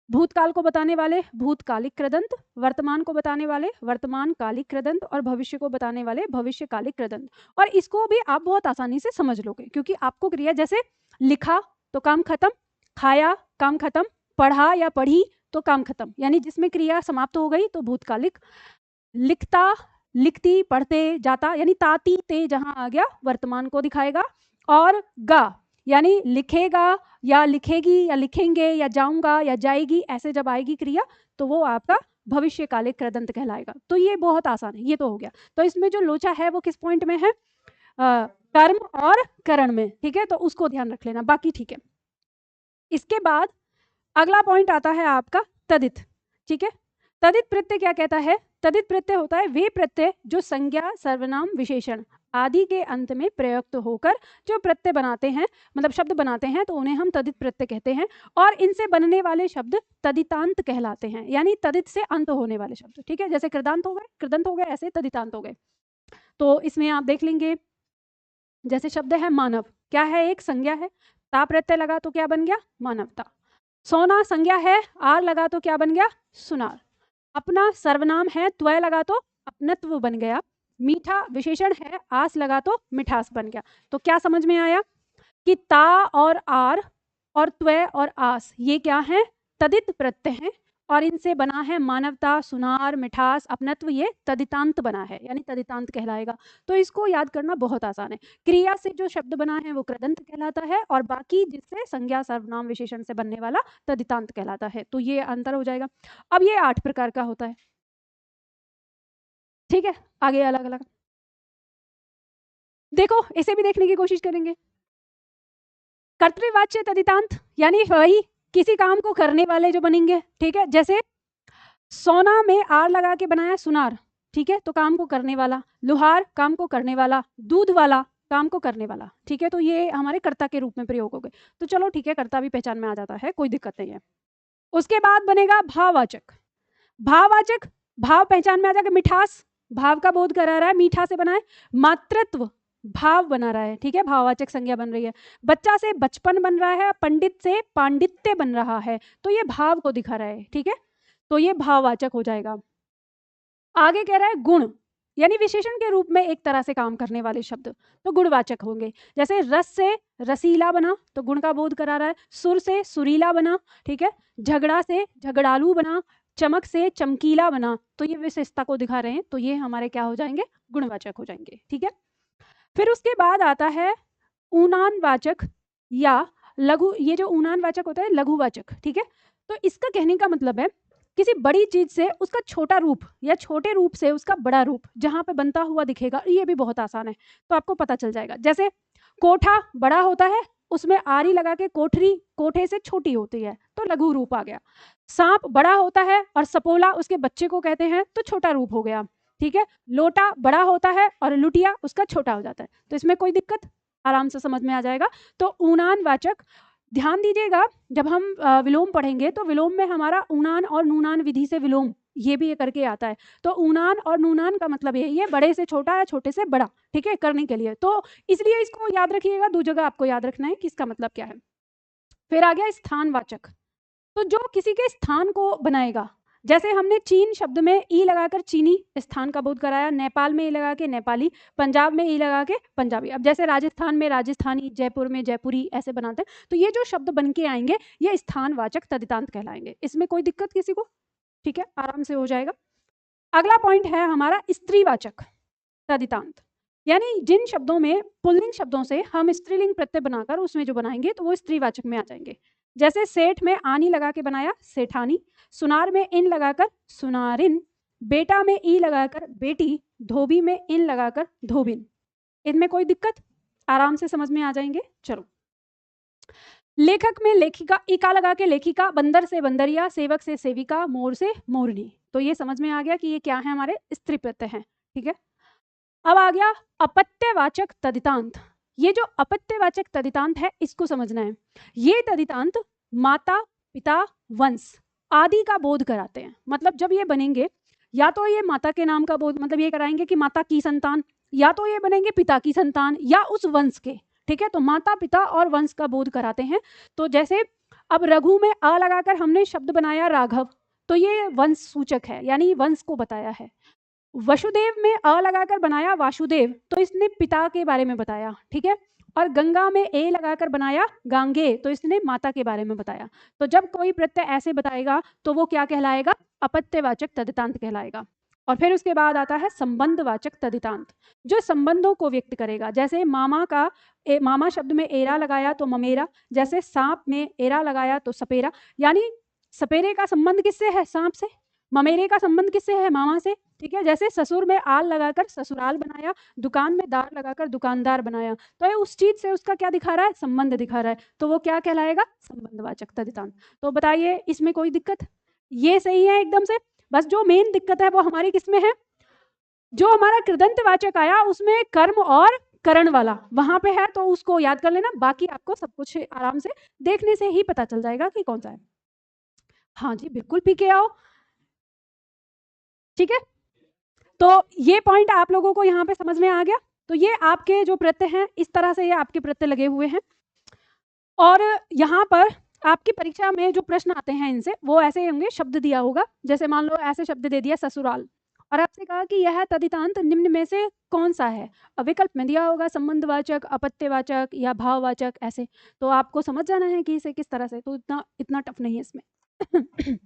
भूतकाल को बताने वाले भूतकालिक कृदंत, वर्तमान को बताने वाले वर्तमान कालिक कृदंत, और भविष्य को बताने वाले भविष्यकालिक कृदंत। और इसको भी आप बहुत आसानी से समझ लोगे, क्योंकि आपको क्रिया, जैसे लिखा तो काम खत्म, खाया काम खत्म, पढ़ा या पढ़ी तो काम खत्म, यानी जिसमें क्रिया समाप्त हो गई तो भूतकालिक। लिखता, लिखती, पढ़ते, जाता, यानी ताती ते जहां आ गया वर्तमान को दिखाएगा। और गा, यानी लिखेगा या लिखेगी या लिखेंगे या जाऊंगा या जाएगी, ऐसे जब आएगी क्रिया तो वो आपका भविष्यकालिक कृदंत कहलाएगा। तो ये बहुत आसान है, ये तो हो गया। तो इसमें जो लोचा है वो किस पॉइंट में है? कर्म और करण में, ठीक है। तो उसको ध्यान रख लेना, बाकी ठीक है। इसके बाद अगला पॉइंट आता है आपका तदित, ठीक है। तदित प्रत्यय क्या कहता है? तदित प्रत्यय होता है वे प्रत्यय जो संज्ञा, सर्वनाम, विशेषण आदि के अंत में प्रयुक्त होकर जो प्रत्यय बनाते हैं, मतलब शब्द बनाते हैं, तो उन्हें हम तदित प्रत्यय कहते हैं। और इनसे बनने वाले शब्द तदितांत कहलाते हैं, यानी तदित से अंत होने वाले शब्द, ठीक है। जैसे कृदांत हो गए, कृदंत हो गए, ऐसे तदितांत हो गए। तो इसमें आप देख लेंगे, जैसे शब्द है मानव, क्या है? एक संज्ञा है, ता प्रत्यय लगा तो क्या बन गया? मानवता। सोना संज्ञा है, आर लगा तो क्या बन गया? सुनार। अपना सर्वनाम है, त्वय लगा तो अपनत्व बन गया। मीठा विशेषण है, आस लगा तो मिठास बन गया। तो क्या समझ में आया कि ता और आर और त्वय और आस ये क्या है? तदित प्रत्यय हैं, और इनसे बना है मानवता, सुनार, मिठास, अपनत्व, ये तदितांत बना है, यानी तदितांत कहलाएगा। तो इसको याद करना बहुत आसान है। क्रिया से जो शब्द बना है वो कृदंत कहलाता है, और बाकी जिससे संज्ञा, सर्वनाम, विशेषण से बनने वाला तदितांत कहलाता है। तो ये अंतर हो जाएगा। अब ये 8 प्रकार का होता है, ठीक है। आगे अलग अलग देखो, इसे भी देखने की कोशिश करेंगे। कर्तृवाच्य तदितांत, यानी वही किसी काम को करने वाले जो बनेंगे, ठीक है। जैसे सोना में आर लगा के बनाया सुनार, ठीक है, तो काम को करने वाला। लुहार, काम को करने वाला। दूध वाला, काम को करने वाला, ठीक है। तो ये हमारे कर्ता के रूप में प्रयोग हो गए। तो चलो ठीक है, कर्ता भी पहचान में आ जाता है, कोई दिक्कत नहीं है। उसके बाद बनेगा भाववाचक। भाववाचक, भाव पहचान में आ जाएगा, मिठास, भाव का बोध करा रहा है, मीठा से बना है। मातृत्व, भाव बना रहा है, ठीक है, भाववाचक संज्ञा बन रही है। बच्चा से बचपन बन रहा है, पंडित से पांडित्य बन रहा है, तो ये भाव को दिखा रहा है, ठीक है। तो ये भाववाचक हो जाएगा। आगे कह रहा है गुण, यानी विशेषण के रूप में एक तरह से काम करने वाले शब्द, तो गुणवाचक होंगे। जैसे रस से रसीला बना, तो गुण का बोध करा रहा है। सुर से सुरीला बना, ठीक है। झगड़ा से झगड़ालू बना, चमक से चमकीला बना, तो ये विशेषता को दिखा रहे हैं, तो ये हमारे क्या हो जाएंगे? गुणवाचक हो जाएंगे, ठीक है। फिर उसके बाद आता है ऊनानवाचक या लघु, ये जो ऊनानवाचक होता है लघुवाचक, ठीक है। तो इसका कहने का मतलब है किसी बड़ी चीज से उसका छोटा रूप या छोटे रूप से उसका बड़ा रूप जहां पे बनता हुआ दिखेगा, ये भी बहुत आसान है, तो आपको पता चल जाएगा। जैसे कोठा बड़ा होता है, उसमें आरी लगा के कोठरी कोठे से छोटी होती है, तो लघु रूप आ गया। सांप बड़ा होता है और सपोला उसके बच्चे को कहते हैं, तो छोटा रूप हो गया। ठीक है, लोटा बड़ा होता है और लुटिया उसका छोटा हो जाता है, तो इसमें कोई दिक्कत, आराम से समझ में आ जाएगा। तो ऊनान वाचक, ध्यान दीजिएगा जब हम विलोम पढ़ेंगे तो विलोम में हमारा ऊनान और नूनान विधि से विलोम ये भी करके आता है। तो ऊनान और नूनान का मतलब यही है, बड़े से छोटा या छोटे से बड़ा, ठीक है, करने के लिए। तो इसलिए इसको याद रखिएगा, 2 जगह आपको याद रखना है कि इसका मतलब क्या है। फिर आ गया स्थानवाचक, तो जो किसी के स्थान को बनाएगा, जैसे हमने चीन शब्द में ई लगाकर चीनी स्थान का बोध कराया, नेपाल में ई लगा के नेपाली, पंजाब में ई लगा के पंजाबी। अब जैसे राजस्थान में राजस्थानी, जयपुर में जयपुरी, ऐसे बनाते हैं। तो ये जो शब्द बन के आएंगे ये स्थानवाचक तदितांत कहलाएंगे, इसमें कोई दिक्कत किसी को, ठीक है, आराम से हो जाएगा। अगला पॉइंट है हमारा स्त्रीवाचक तदितांत, यानी जिन शब्दों में पुल्लिंग शब्दों से हम स्त्रीलिंग प्रत्यय बनाकर उसमें जो बनाएंगे तो वो स्त्रीवाचक में आ जाएंगे। जैसे सेठ में आनी लगा के बनाया सेठानी, सुनार में इन लगाकर सुनारिन, बेटा में ई लगाकर बेटी, धोबी में इन लगाकर धोबिन। इनमें कोई दिक्कत, आराम से समझ में आ जाएंगे। चलो, लेखक में लेखिका, इका लगा के लेखिका, बंदर से बंदरिया, सेवक से सेविका, मोर से मोरनी। तो ये समझ में आ गया कि ये क्या है, हमारे स्त्री प्रत्यय हैं, ठीक है। अब आ गया अपत्यवाचक तदितांत। ये जो अपत्यवाचक तदितांत है इसको समझना है। ये तदितांत माता पिता वंश आदि का बोध कराते हैं। मतलब जब ये बनेंगे या तो ये माता के नाम का बोध, मतलब ये कराएंगे कि माता की संतान, या तो ये बनेंगे पिता की संतान या उस वंश के, ठीक है। तो माता पिता और वंश का बोध कराते हैं। तो जैसे अब रघु में अ लगाकर हमने शब्द बनाया राघव, तो ये वंश सूचक है, यानी वंश को बताया है। वसुदेव में अ लगाकर बनाया वासुदेव, तो इसने पिता के बारे में बताया, ठीक है। और गंगा में ए लगाकर बनाया गांगे, तो इसने माता के बारे में बताया। तो जब कोई प्रत्यय ऐसे बताएगा तो वो क्या कहलाएगा, अपत्यवाचक तदितांत कहलाएगा। और फिर उसके बाद आता है संबंधवाचक तदितांत, जो संबंधों को व्यक्त करेगा। जैसे मामा का मामा शब्द में एरा लगाया तो ममेरा, जैसे सांप में एरा लगाया तो सपेरा, यानी सपेरे का संबंध किससे है, सांप से, ममेरे का संबंध किससे है, मामा से, ठीक है। जैसे ससुर में आल लगाकर ससुराल बनाया, दुकान में दार लगाकर दुकानदार बनाया, तो ये उस चीज से उसका क्या दिखा रहा है, संबंध दिखा रहा है, तो वो क्या कहलाएगा, संबंधवाचक तदितांत। तो बताइए इसमें कोई दिक्कत, ये सही है एकदम से। बस जो मेन दिक्कत है वो हमारी किसमें है, जो हमारा कृदंतवाचक आया उसमें कर्म और करण वाला वहां पे है, तो उसको याद कर लेना, बाकी आपको सब कुछ आराम से देखने से ही पता चल जाएगा कि कौन सा है। हाँ जी बिल्कुल, पी के आओ, ठीक है। तो ये पॉइंट आप लोगों को यहाँ पे समझ में आ गया। तो ये आपके जो प्रत्यय हैं, इस तरह से ये आपके प्रत्यय लगे हुए हैं। और यहाँ पर आपकी परीक्षा में जो प्रश्न आते हैं इनसे, वो ऐसे होंगे, शब्द दिया होगा, जैसे मान लो ऐसे शब्द दे दिया ससुराल, और आपसे कहा कि यह तदितांत निम्न में से कौन सा है, विकल्प में दिया होगा संबंधवाचक, अपत्यवाचक या भाववाचक, ऐसे। तो आपको समझ जाना है कि इसे किस तरह से, तो इतना टफ नहीं है इसमें।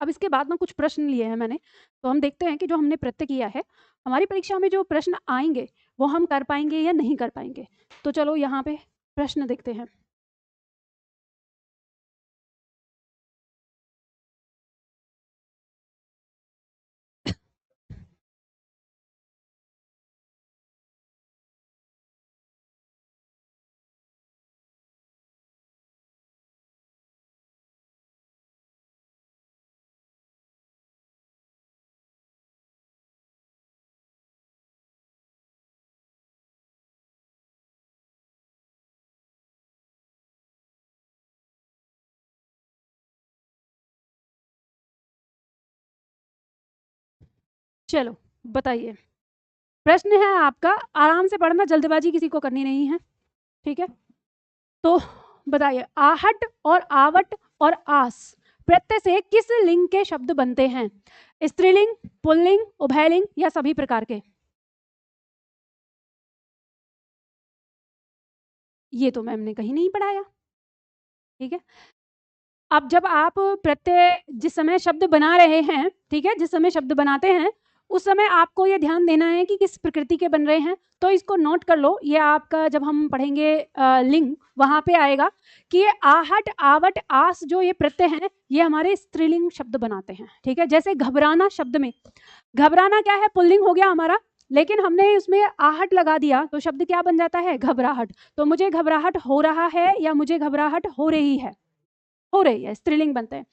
अब इसके बाद में कुछ प्रश्न लिए हैं मैंने, तो हम देखते हैं कि जो हमने प्रत्यय किया है, हमारी परीक्षा में जो प्रश्न आएंगे वो हम कर पाएंगे या नहीं कर पाएंगे। तो चलो यहाँ पे प्रश्न देखते हैं। चलो बताइए, प्रश्न है आपका, आराम से पढ़ना, जल्दबाजी किसी को करनी नहीं है, ठीक है। तो बताइए, आहट और आवट और आस प्रत्यय से किस लिंग के शब्द बनते हैं, स्त्रीलिंग, पुल्लिंग, उभयलिंग या सभी प्रकार के। ये तो मैम ने कहीं नहीं पढ़ाया, ठीक है। अब जब आप प्रत्यय जिस समय शब्द बना रहे हैं, ठीक है, जिस समय शब्द बनाते हैं उस समय आपको ये ध्यान देना है कि किस प्रकृति के बन रहे हैं। तो इसको नोट कर लो, ये आपका जब हम पढ़ेंगे लिंग, वहां पे आएगा कि ये आहट, आवट, आस जो ये प्रत्यय हैं ये हमारे स्त्रीलिंग शब्द बनाते हैं, ठीक है। जैसे घबराना शब्द में, घबराना क्या है, पुल्लिंग हो गया हमारा, लेकिन हमने उसमें आहट लगा दिया तो शब्द क्या बन जाता है, घबराहट। तो मुझे घबराहट हो रहा है या मुझे घबराहट हो रही है, स्त्रीलिंग बनते हैं।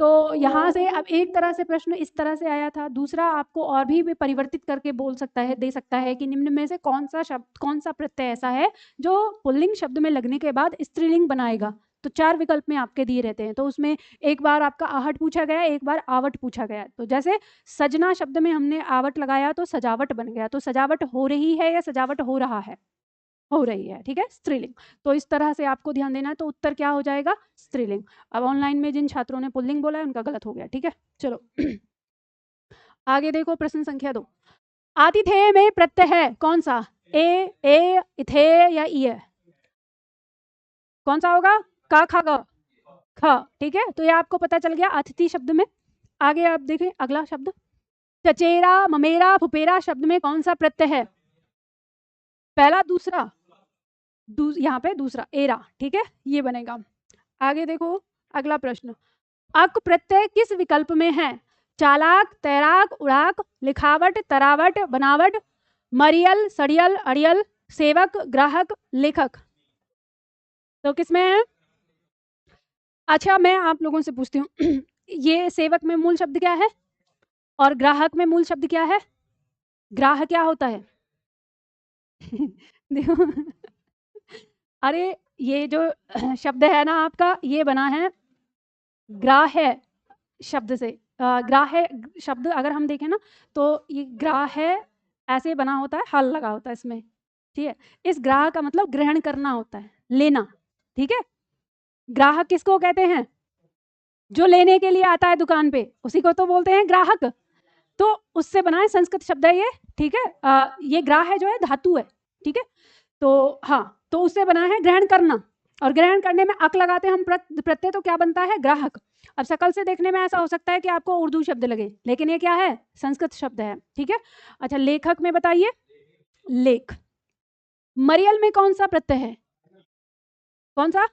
तो यहाँ से अब एक तरह से प्रश्न इस तरह से आया था, दूसरा आपको और भी परिवर्तित करके बोल सकता है, दे सकता है कि निम्न में से कौन सा शब्द, कौन सा प्रत्यय ऐसा है जो पुल्लिंग शब्द में लगने के बाद स्त्रीलिंग बनाएगा। तो 4 विकल्प में आपके दिए रहते हैं। तो उसमें एक बार आपका आहट पूछा गया, एक बार आवट पूछा गया। तो जैसे सजना शब्द में हमने आवट लगाया तो सजावट बन गया। तो सजावट हो रही है या सजावट हो रहा है? हो रही है, ठीक है, स्त्रीलिंग। तो इस तरह से आपको ध्यान देना है। तो उत्तर क्या हो जाएगा? स्त्रीलिंग। अब ऑनलाइन में जिन छात्रों ने पुल्लिंग बोला है उनका गलत हो गया, ठीक है। चलो आगे देखो, प्रश्न संख्या 2। आतिथेय में प्रत्यय है कौन सा? ए, इथेय या ईय? कौन सा होगा? का, खा, ग, ख, ठीक है। तो ये आपको पता चल गया अतिथि शब्द में। आगे आप देखें अगला शब्द, चचेरा, ममेरा, फुपेरा शब्द में कौन सा प्रत्यय है? पहला, दूसरा, यहाँ पे दूसरा, एरा, ठीक है, ये बनेगा। आगे देखो अगला प्रश्न, अक प्रत्यय किस विकल्प में है? चालाक, तैराक, उड़ाक, लिखावट, तरावट, बनावट, मरियल, सड़ियल, अड़ियल, सेवक, ग्राहक, लेखक। तो किसमें है? अच्छा मैं आप लोगों से पूछती हूँ ये सेवक में मूल शब्द क्या है और ग्राहक में मूल शब्द क्या है? ग्राहक क्या होता है? देखो अरे ये जो शब्द है ना आपका, ये बना है ग्राह्य शब्द से। ग्राह्य शब्द अगर हम देखें ना तो ये ग्राह्य ऐसे बना होता है, हल लगा होता है इसमें, ठीक है। इस ग्राह का मतलब ग्रहण करना होता है, लेना, ठीक है। ग्राहक किसको कहते हैं? जो लेने के लिए आता है दुकान पे, उसी को तो बोलते हैं ग्राहक। तो उससे बना है, संस्कृत शब्द है ये, ठीक है। ये ग्राह्य जो है धातु है, ठीक है। तो हाँ, तो उससे बना है ग्रहण करना, और ग्रहण करने में अक लगाते हैं हम प्रत्यय, तो क्या बनता है? ग्राहक। अब शकल से देखने में ऐसा हो सकता है कि आपको उर्दू शब्द लगे, लेकिन ये क्या है? संस्कृत शब्द है, ठीक है। अच्छा लेखक में बताइए, लेख। मरियल में कौन सा प्रत्यय है? कौन सा?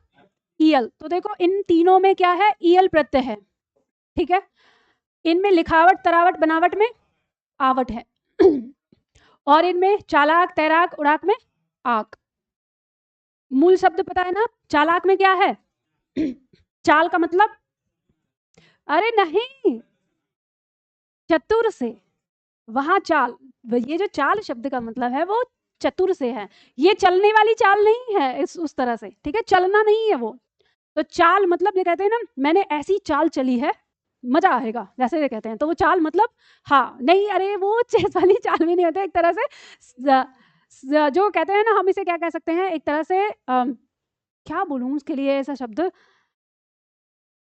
ईयल। तो देखो इन तीनों में क्या है? ईयल प्रत्यय है, ठीक है। इनमें लिखावट, तरावट, बनावट में आवट है और इनमें चालाक, तैराक, उड़ाक में आक। मूल शब्द पता है ना? चालाक में क्या है? चाल का मतलब, अरे नहीं, चतुर से, वहां चाल, ये जो चाल शब्द का मतलब है वो चतुर से है, ये चलने वाली चाल नहीं है इस उस तरह से, ठीक है, चलना नहीं है वो। तो चाल मतलब ये कहते हैं ना, मैंने ऐसी चाल चली है, मजा आएगा, वैसे ये कहते हैं। तो वो चाल मतलब, हाँ नहीं, अरे वो चेस वाली चाल भी नहीं होता, एक तरह से जो कहते हैं ना, हम इसे क्या कह सकते हैं, एक तरह से क्या बोलूं उसके लिए ऐसा शब्द,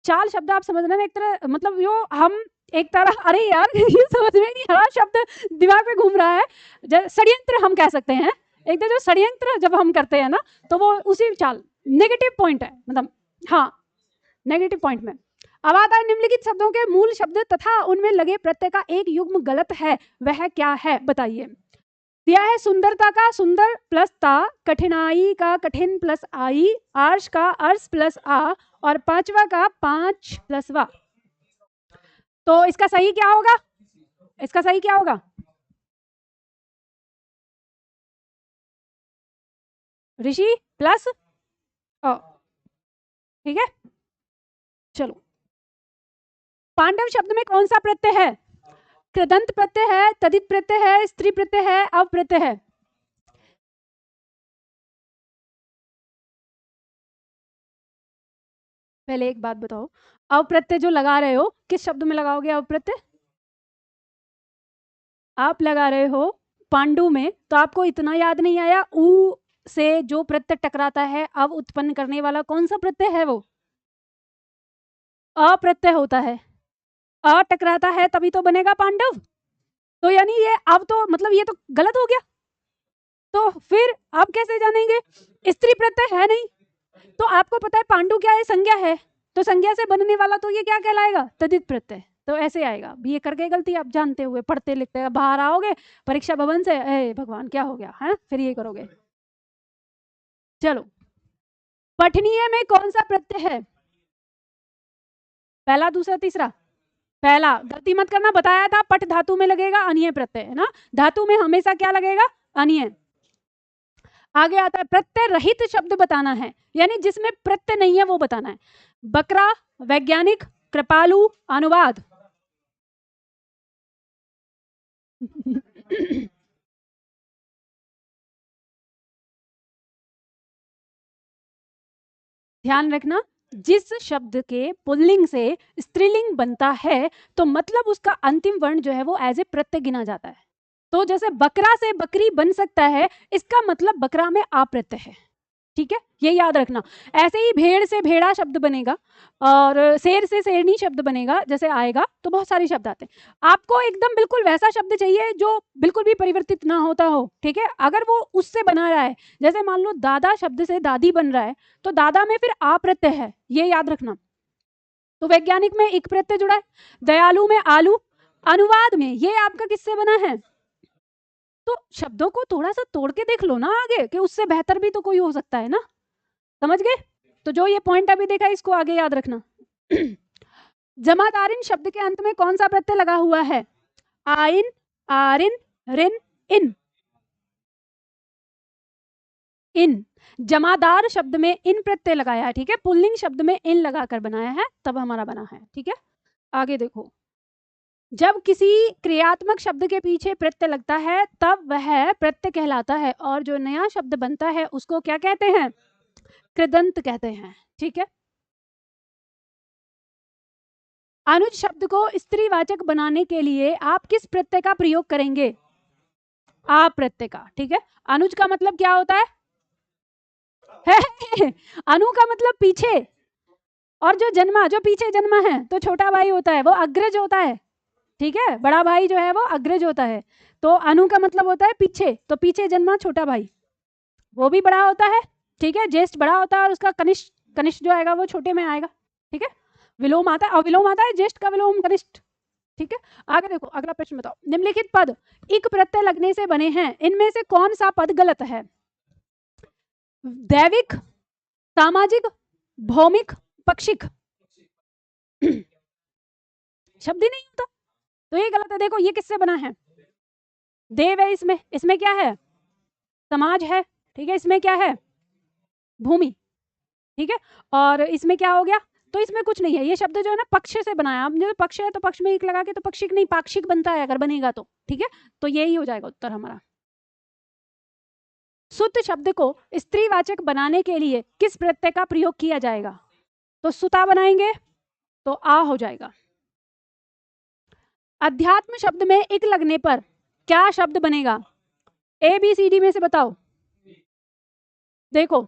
चाल शब्द आप समझ रहे हैं, एक तरह मतलब जो हम एक तरह, अरे यार ये समझ में नहीं आ रहा, शब्द दिमाग में घूम रहा है, षड्यंत्र हम कह सकते हैं। एक तरह जो षड्यंत्र जब हम करते हैं ना, तो वो उसी चाल, नेगेटिव पॉइंट है, मतलब हाँ नेगेटिव पॉइंट में। अब आता है निम्नलिखित शब्दों के मूल शब्द तथा उनमें लगे प्रत्यय का एक युग्म गलत है, वह क्या है? बताइए। दिया है सुंदरता का सुंदर प्लस ता, कठिनाई का कठिन प्लस आई, आर्ष का अर्ष प्लस आ, और पांचवा का पांच प्लस वा। तो इसका सही क्या होगा? इसका सही क्या होगा? ऋषि प्लस अ, ठीक है। चलो, पांडव शब्द में कौन सा प्रत्यय है? कृदंत प्रत्यय है, तदित प्रत्यय है, स्त्री प्रत्यय है, अव प्रत्यय है? पहले एक बात बताओ, अव प्रत्यय जो लगा रहे हो किस शब्द में लगाओगे? अव प्रत्यय आप लगा रहे हो पांडु में, तो आपको इतना याद नहीं आया, ऊ से जो प्रत्यय टकराता है अव उत्पन्न करने वाला कौन सा प्रत्यय है? वो अप्रत्यय होता है, अ टकराता है तभी तो बनेगा पांडव। तो यानी ये अब तो मतलब ये तो गलत हो गया, तो फिर आप कैसे जानेंगे? स्त्री प्रत्यय है नहीं, तो आपको पता है पांडु क्या है? संज्ञा है, तो संज्ञा से बनने वाला तो ये क्या कहलाएगा? तदित प्रत्यय। तो ऐसे आएगा। ये कर गए गलती आप जानते हुए, पढ़ते लिखते बाहर आओगे परीक्षा भवन से, ए भगवान क्या हो गया है, फिर ये करोगे। चलो, पठनीय में कौन सा प्रत्यय है? पहला, दूसरा, तीसरा? पहला। गलती मत करना, बताया था पठ धातु में लगेगा अनिय प्रत्यय, है ना, धातु में हमेशा क्या लगेगा? अनिय। आगे आता है प्रत्यय रहित शब्द बताना है, यानी जिसमें प्रत्यय नहीं है वो बताना है। बकरा, वैज्ञानिक, कृपालु अनुवाद। ध्यान रखना, जिस शब्द के पुल्लिंग से स्त्रीलिंग बनता है तो मतलब उसका अंतिम वर्ण जो है वो एज ए प्रत्यय गिना जाता है। तो जैसे बकरा से बकरी बन सकता है, इसका मतलब बकरा में आ प्रत्यय है। ठीक है, ये याद रखना। ऐसे ही भेड़ से भेड़ा शब्द बनेगा और शेर से शेरनी शब्द बनेगा, जैसे आएगा तो बहुत सारे शब्द आते हैं। आपको एकदम बिल्कुल वैसा शब्द चाहिए जो बिल्कुल भी परिवर्तित ना होता हो। ठीक है, अगर वो उससे बना रहा है, जैसे मान लो दादा शब्द से दादी बन रहा है, तो दादा में फिर आ प्रत्यय है, ये याद रखना। तो वैज्ञानिक में इक प्रत्यय जुड़ा है, दयालु में आलू, अनुवाद में ये आपका किससे बना है। तो शब्दों को थोड़ा सा तोड़ के देख लो ना आगे, कि उससे बेहतर भी तो कोई हो सकता है ना। समझ गए? तो जो ये पॉइंट अभी देखा इसको आगे याद रखना। जमादारिन शब्द के अंत में कौन सा प्रत्यय लगा हुआ है? आइन, आरिन, रिन, इन। इन। जमादार शब्द में इन प्रत्यय लगाया है। ठीक है, पुल्लिंग शब्द में इन लगाकर बनाया है, तब हमारा बना है। ठीक है, आगे देखो। जब किसी क्रियात्मक शब्द के पीछे प्रत्यय लगता है तब वह प्रत्यय कहलाता है, और जो नया शब्द बनता है उसको क्या कहते हैं? कृदंत कहते हैं। ठीक है, अनुज शब्द को स्त्रीवाचक बनाने के लिए आप किस प्रत्यय का प्रयोग करेंगे? आ प्रत्यय का। ठीक है, अनुज का मतलब क्या होता है? अनु का मतलब पीछे, और जो जन्मा, जो पीछे जन्मा है तो छोटा भाई होता है, वो अग्रज होता है। ठीक है, बड़ा भाई जो है वो अग्रज होता है, तो अनु का मतलब होता है पीछे, तो पीछे जन्मा छोटा भाई वो भी बड़ा होता है। ठीक है, ज्येष्ठ बड़ा होता है और उसका कनिष्ठ, कनिष्ठ जो आएगा वो छोटे में आएगा। ठीक है, विलोम आता है, अविलोम आता है, ज्येष्ठ का विलोम कनिष्ठ। ठीक है, आगे देखो, अगला प्रश्न बताओ। निम्नलिखित पद इक प्रत्यय लगने से बने हैं, इनमें से कौन सा पद गलत है? दैविक, सामाजिक, भौमिक, पक्षिक। शब्द ही नहीं होता तो ये गलत है। देखो ये किससे बना है? देव है इसमें, इसमें क्या है? समाज है। ठीक है, इसमें क्या है? भूमि। ठीक है, और इसमें क्या हो गया? तो इसमें कुछ नहीं है, ये शब्द जो है ना पक्ष से बनाया। अब जब पक्ष है तो पक्ष में एक लगा के तो पक्षिक नहीं पाक्षिक बनता है अगर बनेगा तो। ठीक है, तो यही हो जाएगा उत्तर हमारा। सुत शब्द को स्त्रीवाचक बनाने के लिए किस प्रत्यय का प्रयोग किया जाएगा? तो सुता बनाएंगे तो आ हो जाएगा। अध्यात्म शब्द में इक लगने पर क्या शब्द बनेगा? ए बी सी डी में से बताओ। देखो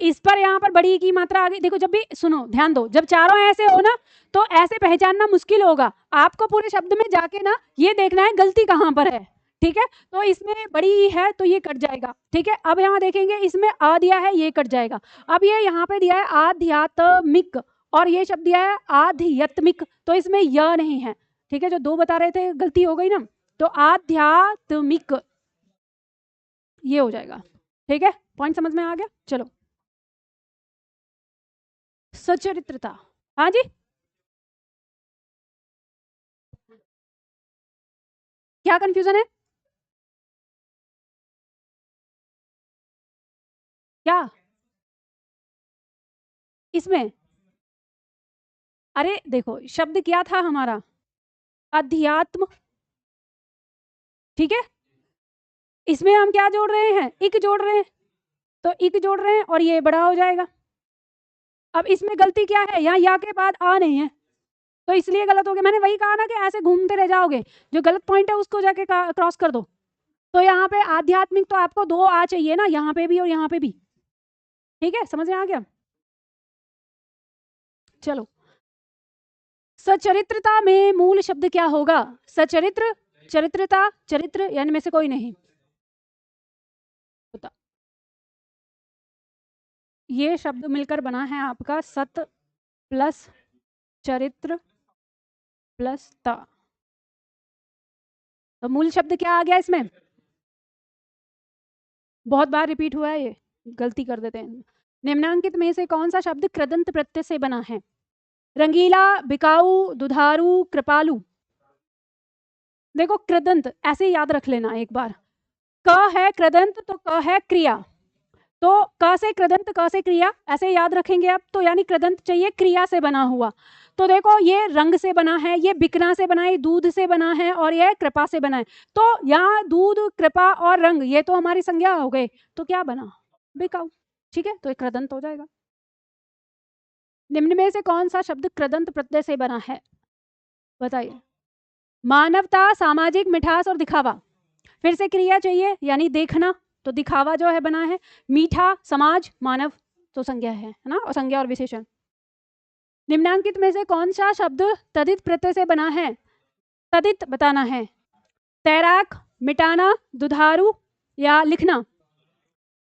इस पर यहाँ पर बड़ी की मात्रा आ गई। देखो जब भी सुनो, ध्यान दो, जब चारों ऐसे हो ना तो ऐसे पहचानना मुश्किल होगा आपको। पूरे शब्द में जाके ना ये देखना है गलती कहाँ पर है। ठीक है, तो इसमें बड़ी ई है तो ये कट जाएगा। ठीक है, अब यहाँ देखेंगे इसमें आ दिया है, ये कट जाएगा। अब ये यहाँ पे दिया है आध्यात्मिक, और ये शब्द दिया है आध्यात्मिक, तो इसमें य नहीं है। ठीक है, जो दो बता रहे थे गलती हो गई ना, तो आध्यात्मिक ये हो जाएगा। ठीक है, पॉइंट समझ में आ गया? चलो, सचरित्रता। हाँ जी, क्या कंफ्यूजन है? क्या इसमें? अरे देखो शब्द क्या था हमारा? अध्यात्म। ठीक है, इसमें हम क्या जोड़ रहे हैं? इक जोड़ रहे हैं, तो इक जोड़ रहे हैं और ये बड़ा हो जाएगा। अब इसमें गलती क्या है? यहाँ या के बाद आ नहीं है तो इसलिए गलत हो गया। मैंने वही कहा ना कि ऐसे घूमते रह जाओगे, जो गलत पॉइंट है उसको जाके क्रॉस कर दो। तो यहाँ पे आध्यात्मिक तो आपको दो आ चाहिए ना, यहाँ पे भी और यहाँ पे भी। ठीक है, समझ में आ गया? चलो, सचरित्रता में मूल शब्द क्या होगा? सचरित्र, चरित्रता, चरित्र, यानी में से कोई नहीं। बता, ये शब्द मिलकर बना है आपका सत प्लस चरित्र प्लस ता। तो मूल शब्द क्या आ गया इसमें? बहुत बार रिपीट हुआ है, ये गलती कर देते हैं। निम्नांकित में से कौन सा शब्द कृदंत प्रत्यय से बना है? रंगीला, बिकाऊ, दुधारू, कृपालु। देखो कृदंत ऐसे याद रख लेना एक बार। क है कृदंत तो क है क्रिया, तो क से कृदंत, क से क्रिया, ऐसे याद रखेंगे आप। तो यानी कृदंत चाहिए क्रिया से बना हुआ। तो देखो ये रंग से बना है, ये बिकना से बना है, दूध से बना है, और ये कृपा से बना है। तो यहाँ दूध, कृपा और रंग ये तो हमारी संज्ञा हो गए, तो क्या बना? बिकाऊ। ठीक है, तो एक कृदंत हो जाएगा। निम्न में से कौन सा शब्द कृदंत प्रत्यय से बना है, बताइए? मानवता, सामाजिक, मिठास और दिखावा। फिर से क्रिया चाहिए यानी देखना, तो दिखावा जो है बना है। मीठा, समाज, मानव, तो संज्ञा है ना, और संज्ञा और विशेषण। निम्नांकित में से कौन सा शब्द तदित प्रत्यय से बना है? तदित बताना है। तैराक, मिटाना, दुधारू या लिखना।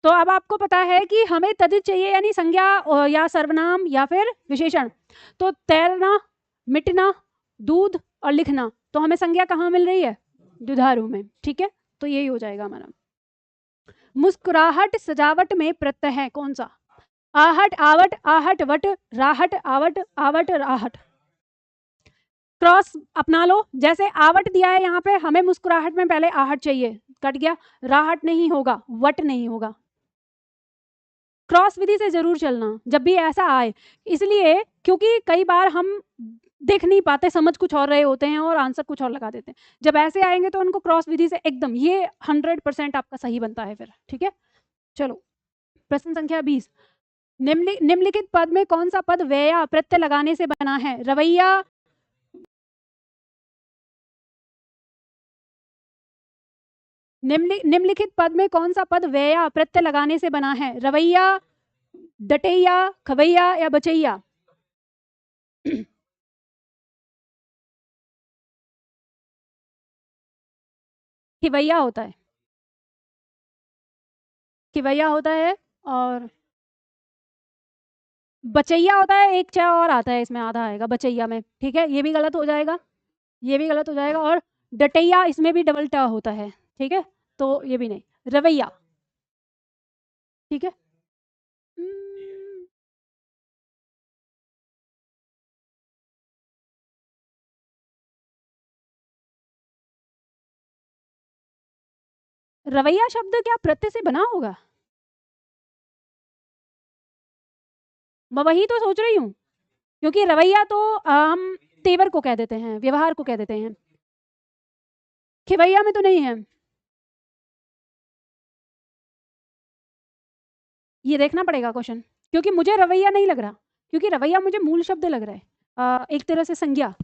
तो अब आपको पता है कि हमें तदित चाहिए यानी संज्ञा या सर्वनाम या फिर विशेषण। तो तैरना, मिटना, दूध और लिखना, तो हमें संज्ञा कहाँ मिल रही है? दुधारू में। ठीक है, तो यही हो जाएगा हमारा। मुस्कुराहट सजावट में प्रत्यय है कौन सा? आहट, आवट, आहट, वट, राहट, आवट, आवट, राहट। क्रॉस अपना लो, जैसे आवट दिया है यहाँ पे, हमें मुस्कुराहट में पहले आहट चाहिए, कट गया। राहट नहीं होगा, वट नहीं होगा। क्रॉस विधि से जरूर चलना जब भी ऐसा आए, इसलिए क्योंकि कई बार हम देख नहीं पाते, समझ कुछ और रहे होते हैं और आंसर कुछ और लगा देते हैं। जब ऐसे आएंगे तो उनको क्रॉस विधि से एकदम, ये 100% आपका सही बनता है फिर। ठीक है, चलो प्रश्न संख्या 20। निम्नलिखित पद में कौन सा पद व्यया प्रत्यय लगाने से बना है? रवैया, निम्नलिखित पद में कौन सा पद व्यया प्रत्यय लगाने से बना है? रवैया, डटैया, खवैया या बचैया? खिवैया होता है, खिवैया होता है, और बचैया होता है। एक चा और आता है इसमें, आधा आएगा बचैया में। ठीक है, ये भी गलत हो जाएगा, ये भी गलत हो जाएगा। और डटैया, इसमें भी डबल टा होता है। ठीक है, तो ये भी नहीं, रवैया। ठीक है, रवैया शब्द क्या प्रत्यय से बना होगा? मैं वही तो सोच रही हूँ, क्योंकि रवैया तो हम तेवर को कह देते हैं, व्यवहार को कह देते हैं। खिवैया में तो नहीं है, ये देखना पड़ेगा क्वेश्चन, क्योंकि मुझे रवैया नहीं लग रहा, क्योंकि रवैया मुझे मूल शब्द लग रहा है, एक तरह से संज्ञा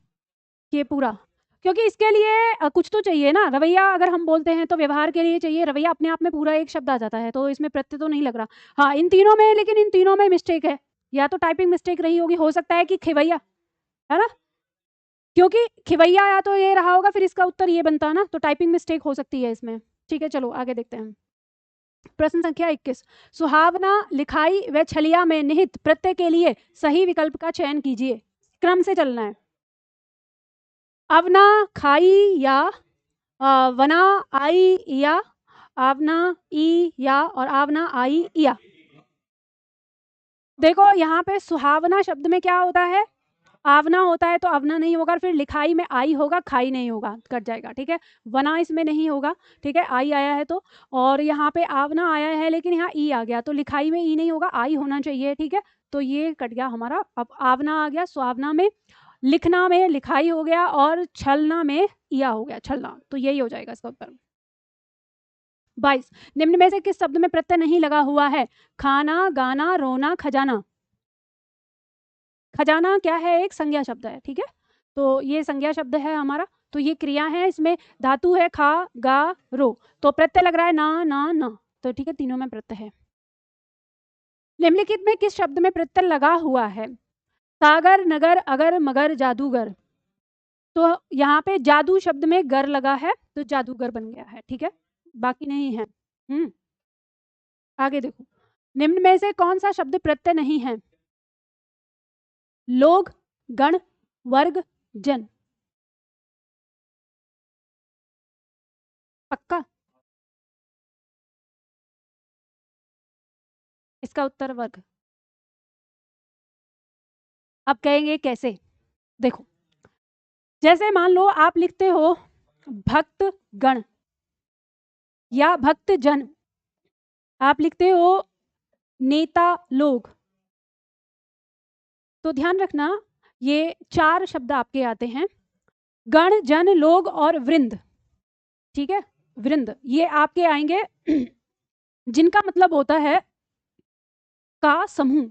ये पूरा। क्योंकि इसके लिए कुछ तो चाहिए ना, रवैया अगर हम बोलते हैं तो व्यवहार के लिए चाहिए, रवैया अपने आप में पूरा एक शब्द आ जाता है, तो इसमें प्रत्यय तो नहीं लग रहा। हाँ, इन तीनों में, लेकिन इन तीनों में मिस्टेक है, या तो टाइपिंग मिस्टेक रही होगी, हो सकता है कि खिवैया, है ना, क्योंकि खिवैया या तो ये रहा होगा, फिर इसका उत्तर ये बनता ना, तो टाइपिंग मिस्टेक हो सकती है इसमें। ठीक है, चलो आगे देखते हैं। प्रश्न संख्या 21। सुहावना, लिखाई व छलिया में निहित प्रत्यय के लिए सही विकल्प का चयन कीजिए। क्रम से चलना है। अवना, खाई या वना, आई या, आवना, ई या, और आवना, आई या। देखो यहाँ पे सुहावना शब्द में क्या होता है? आवना होता है, तो आवना नहीं होगा, फिर लिखाई में आई होगा, खाई नहीं होगा, कट जाएगा। ठीक है, वना इसमें नहीं होगा। ठीक है, आई आया है तो, और यहाँ पे आवना आया है लेकिन यहाँ ई आ गया, तो लिखाई में ई नहीं होगा, आई होना चाहिए। ठीक है, तो ये कट गया हमारा। अब आवना आ गया, सुहावना में, लिखना में लिखाई हो गया, और छलना में इया हो गया, छलना, तो यही हो जाएगा इसका उत्तर। 22। निम्न में से किस शब्द में प्रत्यय नहीं लगा हुआ है? खाना, गाना, रोना, खजाना। खजाना क्या है? एक संज्ञा शब्द है। ठीक है, तो ये संज्ञा शब्द है हमारा, तो ये क्रिया है, इसमें धातु है खा, गा, रो, तो प्रत्यय लग रहा है ना, ना, ना, तो ठीक है, तीनों में प्रत्यय है। निम्नलिखित में किस शब्द में प्रत्यय लगा हुआ है? सागर, नगर, अगर, मगर, जादूगर। तो यहाँ पे जादू शब्द में गर लगा है, तो जादूगर बन गया है। ठीक है, बाकी नहीं है। आगे देखो, निम्न में से कौन सा शब्द प्रत्यय नहीं है? लोग, गण, वर्ग, जन। पक्का? इसका उत्तर वर्ग। अब कहेंगे कैसे? देखो, जैसे मान लो आप लिखते हो भक्त गण या भक्त जन, आप लिखते हो नेता लोग। तो ध्यान रखना ये 4 शब्द आपके आते हैं, गण, जन, लोग और वृंद। ठीक है, वृंद ये आपके आएंगे जिनका मतलब होता है का समूह।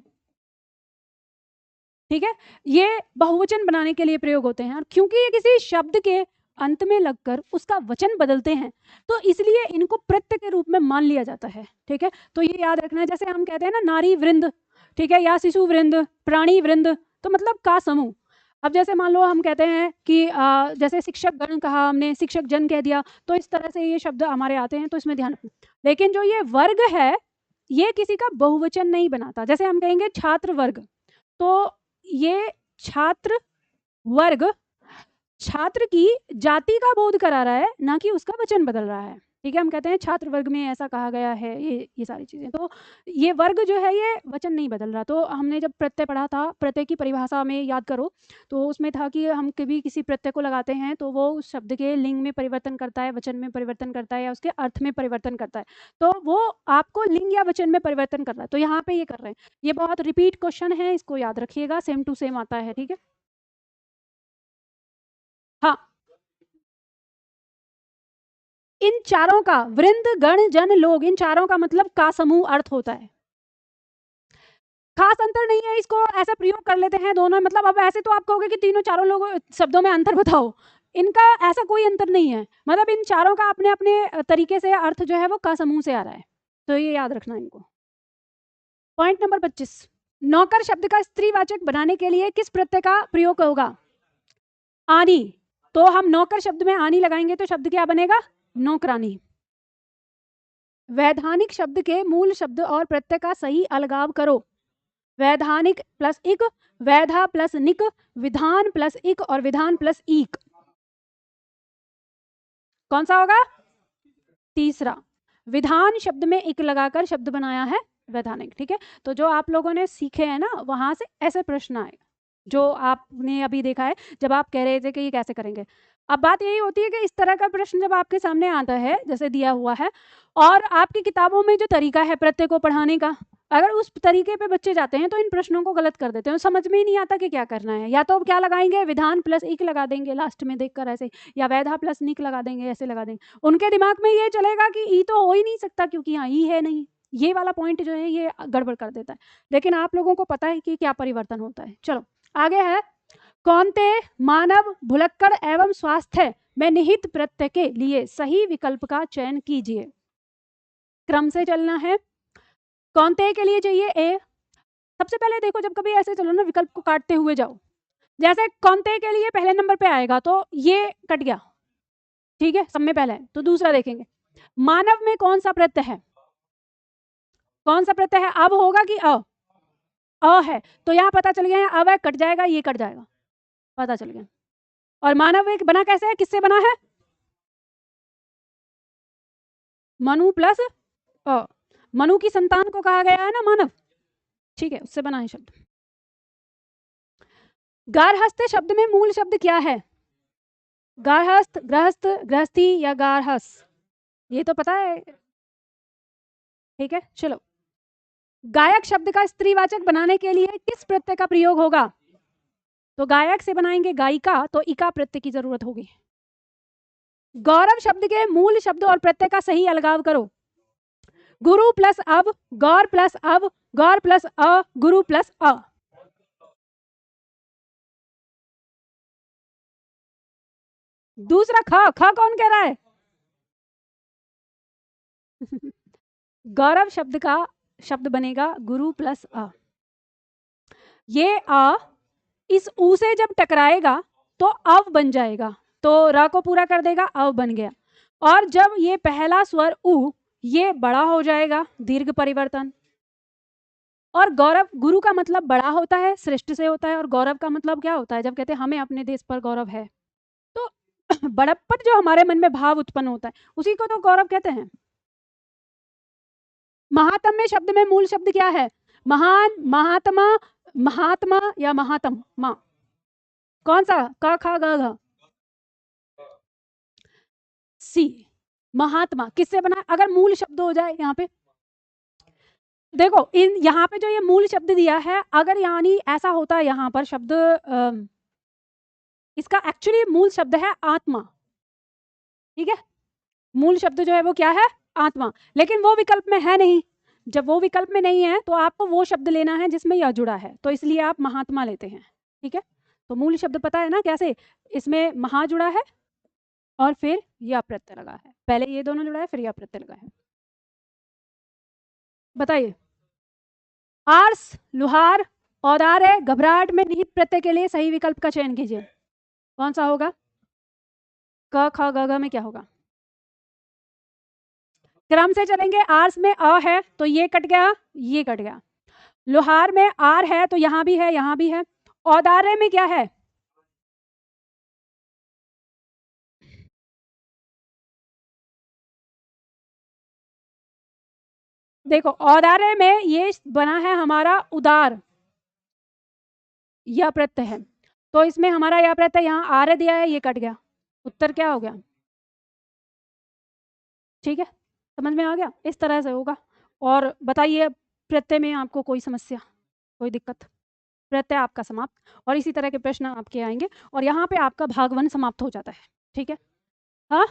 ठीक है, ये बहुवचन बनाने के लिए प्रयोग होते हैं, और क्योंकि ये किसी शब्द के अंत में लगकर उसका वचन बदलते हैं तो इसलिए इनको प्रत्यय के रूप में मान लिया जाता है। ठीक है, तो ये याद रखना है। जैसे हम कहते हैं ना नारी वृंद, ठीक है, या शिशु वृंद, प्राणी वृंद, तो मतलब का समूह। अब जैसे मान लो हम कहते हैं कि जैसे शिक्षक गण कहा हमने, शिक्षक जन कह दिया, तो इस तरह से ये शब्द हमारे आते हैं, तो इसमें ध्यान रखना। लेकिन जो ये वर्ग है ये किसी का बहुवचन नहीं बनाता। जैसे हम कहेंगे छात्र वर्ग, तो ये छात्र वर्ग छात्र की जाति का बोध करा रहा है, ना कि उसका वचन बदल रहा है। ठीक है, हम कहते हैं छात्र वर्ग में ऐसा कहा गया है, ये सारी चीजें। तो ये वर्ग जो है ये वचन नहीं बदल रहा। तो हमने जब प्रत्यय पढ़ा था, प्रत्यय की परिभाषा में याद करो, तो उसमें था कि हम कभी किसी प्रत्यय को लगाते हैं तो वो उस शब्द के लिंग में परिवर्तन करता है, वचन में परिवर्तन करता है, या उसके अर्थ में परिवर्तन करता है। तो वो आपको लिंग या वचन में परिवर्तन कर रहा है। तो यहाँ पे ये कर रहे हैं। ये बहुत रिपीट क्वेश्चन है, इसको याद रखिएगा, सेम टू सेम आता है। ठीक है, हाँ, इन चारों का वृंद, गण, जन, लोग, इन चारों का मतलब का समूह अर्थ होता है। खास अंतर नहीं है, इसको ऐसा प्रयोग कर लेते हैं दोनों। मतलब अब ऐसे तो आप कहोगे कि तीनों चारों लोग शब्दों में अंतर बताओ, इनका ऐसा कोई अंतर नहीं है। मतलब इन चारों का अपने अपने तरीके से अर्थ जो है वो का समूह से आ रहा है। तो ये याद रखना इनको। पॉइंट नंबर 25, नौकर शब्द का स्त्रीवाचक बनाने के लिए किस प्रत्यय का प्रयोग होगा? आनी। तो हम नौकर शब्द में आनी लगाएंगे तो शब्द क्या बनेगा? नौकरानी। वैधानिक शब्द के मूल शब्द और प्रत्यय का सही अलगाव करो। वैधानिक प्लस इक, वैधा प्लस निक, विधान प्लस इक और विधान प्लस ईक। कौन सा होगा? तीसरा। विधान शब्द में इक लगाकर शब्द बनाया है वैधानिक। ठीक है, तो जो आप लोगों ने सीखे हैं ना, वहां से ऐसे प्रश्न आए जो आपने अभी देखा है जब आप कह रहे थे कि ये कैसे करेंगे। अब बात यही होती है कि इस तरह का प्रश्न जब आपके सामने आता है जैसे दिया हुआ है, और आपकी किताबों में जो तरीका है प्रत्यय को पढ़ाने का, अगर उस तरीके पे बच्चे जाते हैं तो इन प्रश्नों को गलत कर देते हैं, समझ में ही नहीं आता कि क्या करना है। या तो क्या लगाएंगे, विधान प्लस इक लगा देंगे लास्ट में देखकर ऐसे, या वैधा प्लस निक लगा देंगे, ऐसे लगा देंगे। उनके दिमाग में ये चलेगा कि ई तो हो ही नहीं सकता क्योंकि यहाँ ई है नहीं। ये वाला पॉइंट जो है ये गड़बड़ कर देता है। लेकिन आप लोगों को पता है कि क्या परिवर्तन होता है। चलो आगे है, कौनते, मानव, भुलक्कड़ एवं स्वास्थ्य में निहित प्रत्यय के लिए सही विकल्प का चयन कीजिए। क्रम से चलना है। कौनते के लिए चाहिए ए। सबसे पहले देखो, जब कभी ऐसे चलो ना, विकल्प को काटते हुए जाओ। जैसे कौनते के लिए पहले नंबर पे आएगा तो ये कट गया, ठीक है, सब में पहले है। तो दूसरा देखेंगे, मानव में कौन सा प्रत्यय है? कौन सा प्रत्यय है? अब होगा कि अ है, तो यहाँ पता चल गया, अब है, कट जाएगा, ये कट जाएगा, पता चल गया। और मानव एक बना कैसे है, किससे बना है? मनु प्लस अ। मनु की संतान को कहा गया है ना मानव, ठीक है, उससे बना है शब्द। गार्हस्थ शब्द में मूल शब्द क्या है? गार्हस्थ, गृहस्थ, गृहस्थी या गार्हस्थ, ये तो पता है। ठीक है, चलो। गायक शब्द का स्त्रीवाचक बनाने के लिए किस प्रत्यय का प्रयोग होगा? तो गायक से बनाएंगे गायिका, तो इका प्रत्यय की जरूरत होगी। गौरव शब्द के मूल शब्द और प्रत्यय का सही अलगाव करो। गुरु प्लस अब, गौर प्लस अब, गौर प्लस अ, गुरु प्लस अ। दूसरा ख, ख कौन कह रहा है? गौरव शब्द का शब्द बनेगा गुरु प्लस अ। ये अ इस ऊ से जब टकराएगा तो अव बन जाएगा, तो र को पूरा कर देगा, अव बन गया। और जब ये पहला स्वर उ ये बड़ा हो जाएगा, दीर्घ परिवर्तन। और गौरव, गुरु का मतलब बड़ा होता है, श्रेष्ठ से होता है, और गौरव का मतलब क्या होता है? जब कहते हैं हमें अपने देश पर गौरव है, तो बड़प्पन जो हमारे मन में भाव उत्पन्न होता है उसी को तो गौरव कहते हैं। महात्म्य शब्द में मूल शब्द क्या है? महान, महात्मा, महात्मा या महात्म मां। कौन सा? क ख ग घ। सी। महात्मा किससे बना? अगर मूल शब्द हो जाए यहाँ पे, देखो इन यहाँ पे जो ये मूल शब्द दिया है, अगर यानी ऐसा होता यहाँ पर शब्द इसका एक्चुअली मूल शब्द है आत्मा, ठीक है, मूल शब्द जो है वो क्या है, आत्मा, लेकिन वो विकल्प में है नहीं। जब वो विकल्प में नहीं है तो आपको वो शब्द लेना है जिसमें यह जुड़ा है, तो इसलिए आप महात्मा लेते हैं, ठीक है। तो मूल शब्द पता है ना कैसे, इसमें महा जुड़ा है और फिर यह प्रत्यय लगा है, पहले ये दोनों जुड़ा है फिर यह प्रत्यय लगा है। बताइए, आर्स, लुहार, औदार है, घबराहट में निहित प्रत्यय के लिए सही विकल्प का चयन कीजिए, कौन सा होगा? क ख ग घ में क्या होगा? क्रम से चलेंगे, आर्स में अ है तो ये कट गया, ये कट गया। लोहार में आर है तो यहां भी है, यहां भी है। औदार्य में क्या है? देखो औदार्य में ये बना है हमारा उदार, यह प्रत्यय है, तो इसमें हमारा यह प्रत्यय यहाँ आर्य दिया है, ये कट गया, उत्तर क्या हो गया? ठीक है, समझ में आ गया, इस तरह से होगा। और बताइए प्रत्यय में आपको कोई समस्या, कोई दिक्कत? प्रत्यय आपका समाप्त, और इसी तरह के प्रश्न आपके आएंगे, और यहाँ पे आपका भाग 1 समाप्त हो जाता है, ठीक है। हाँ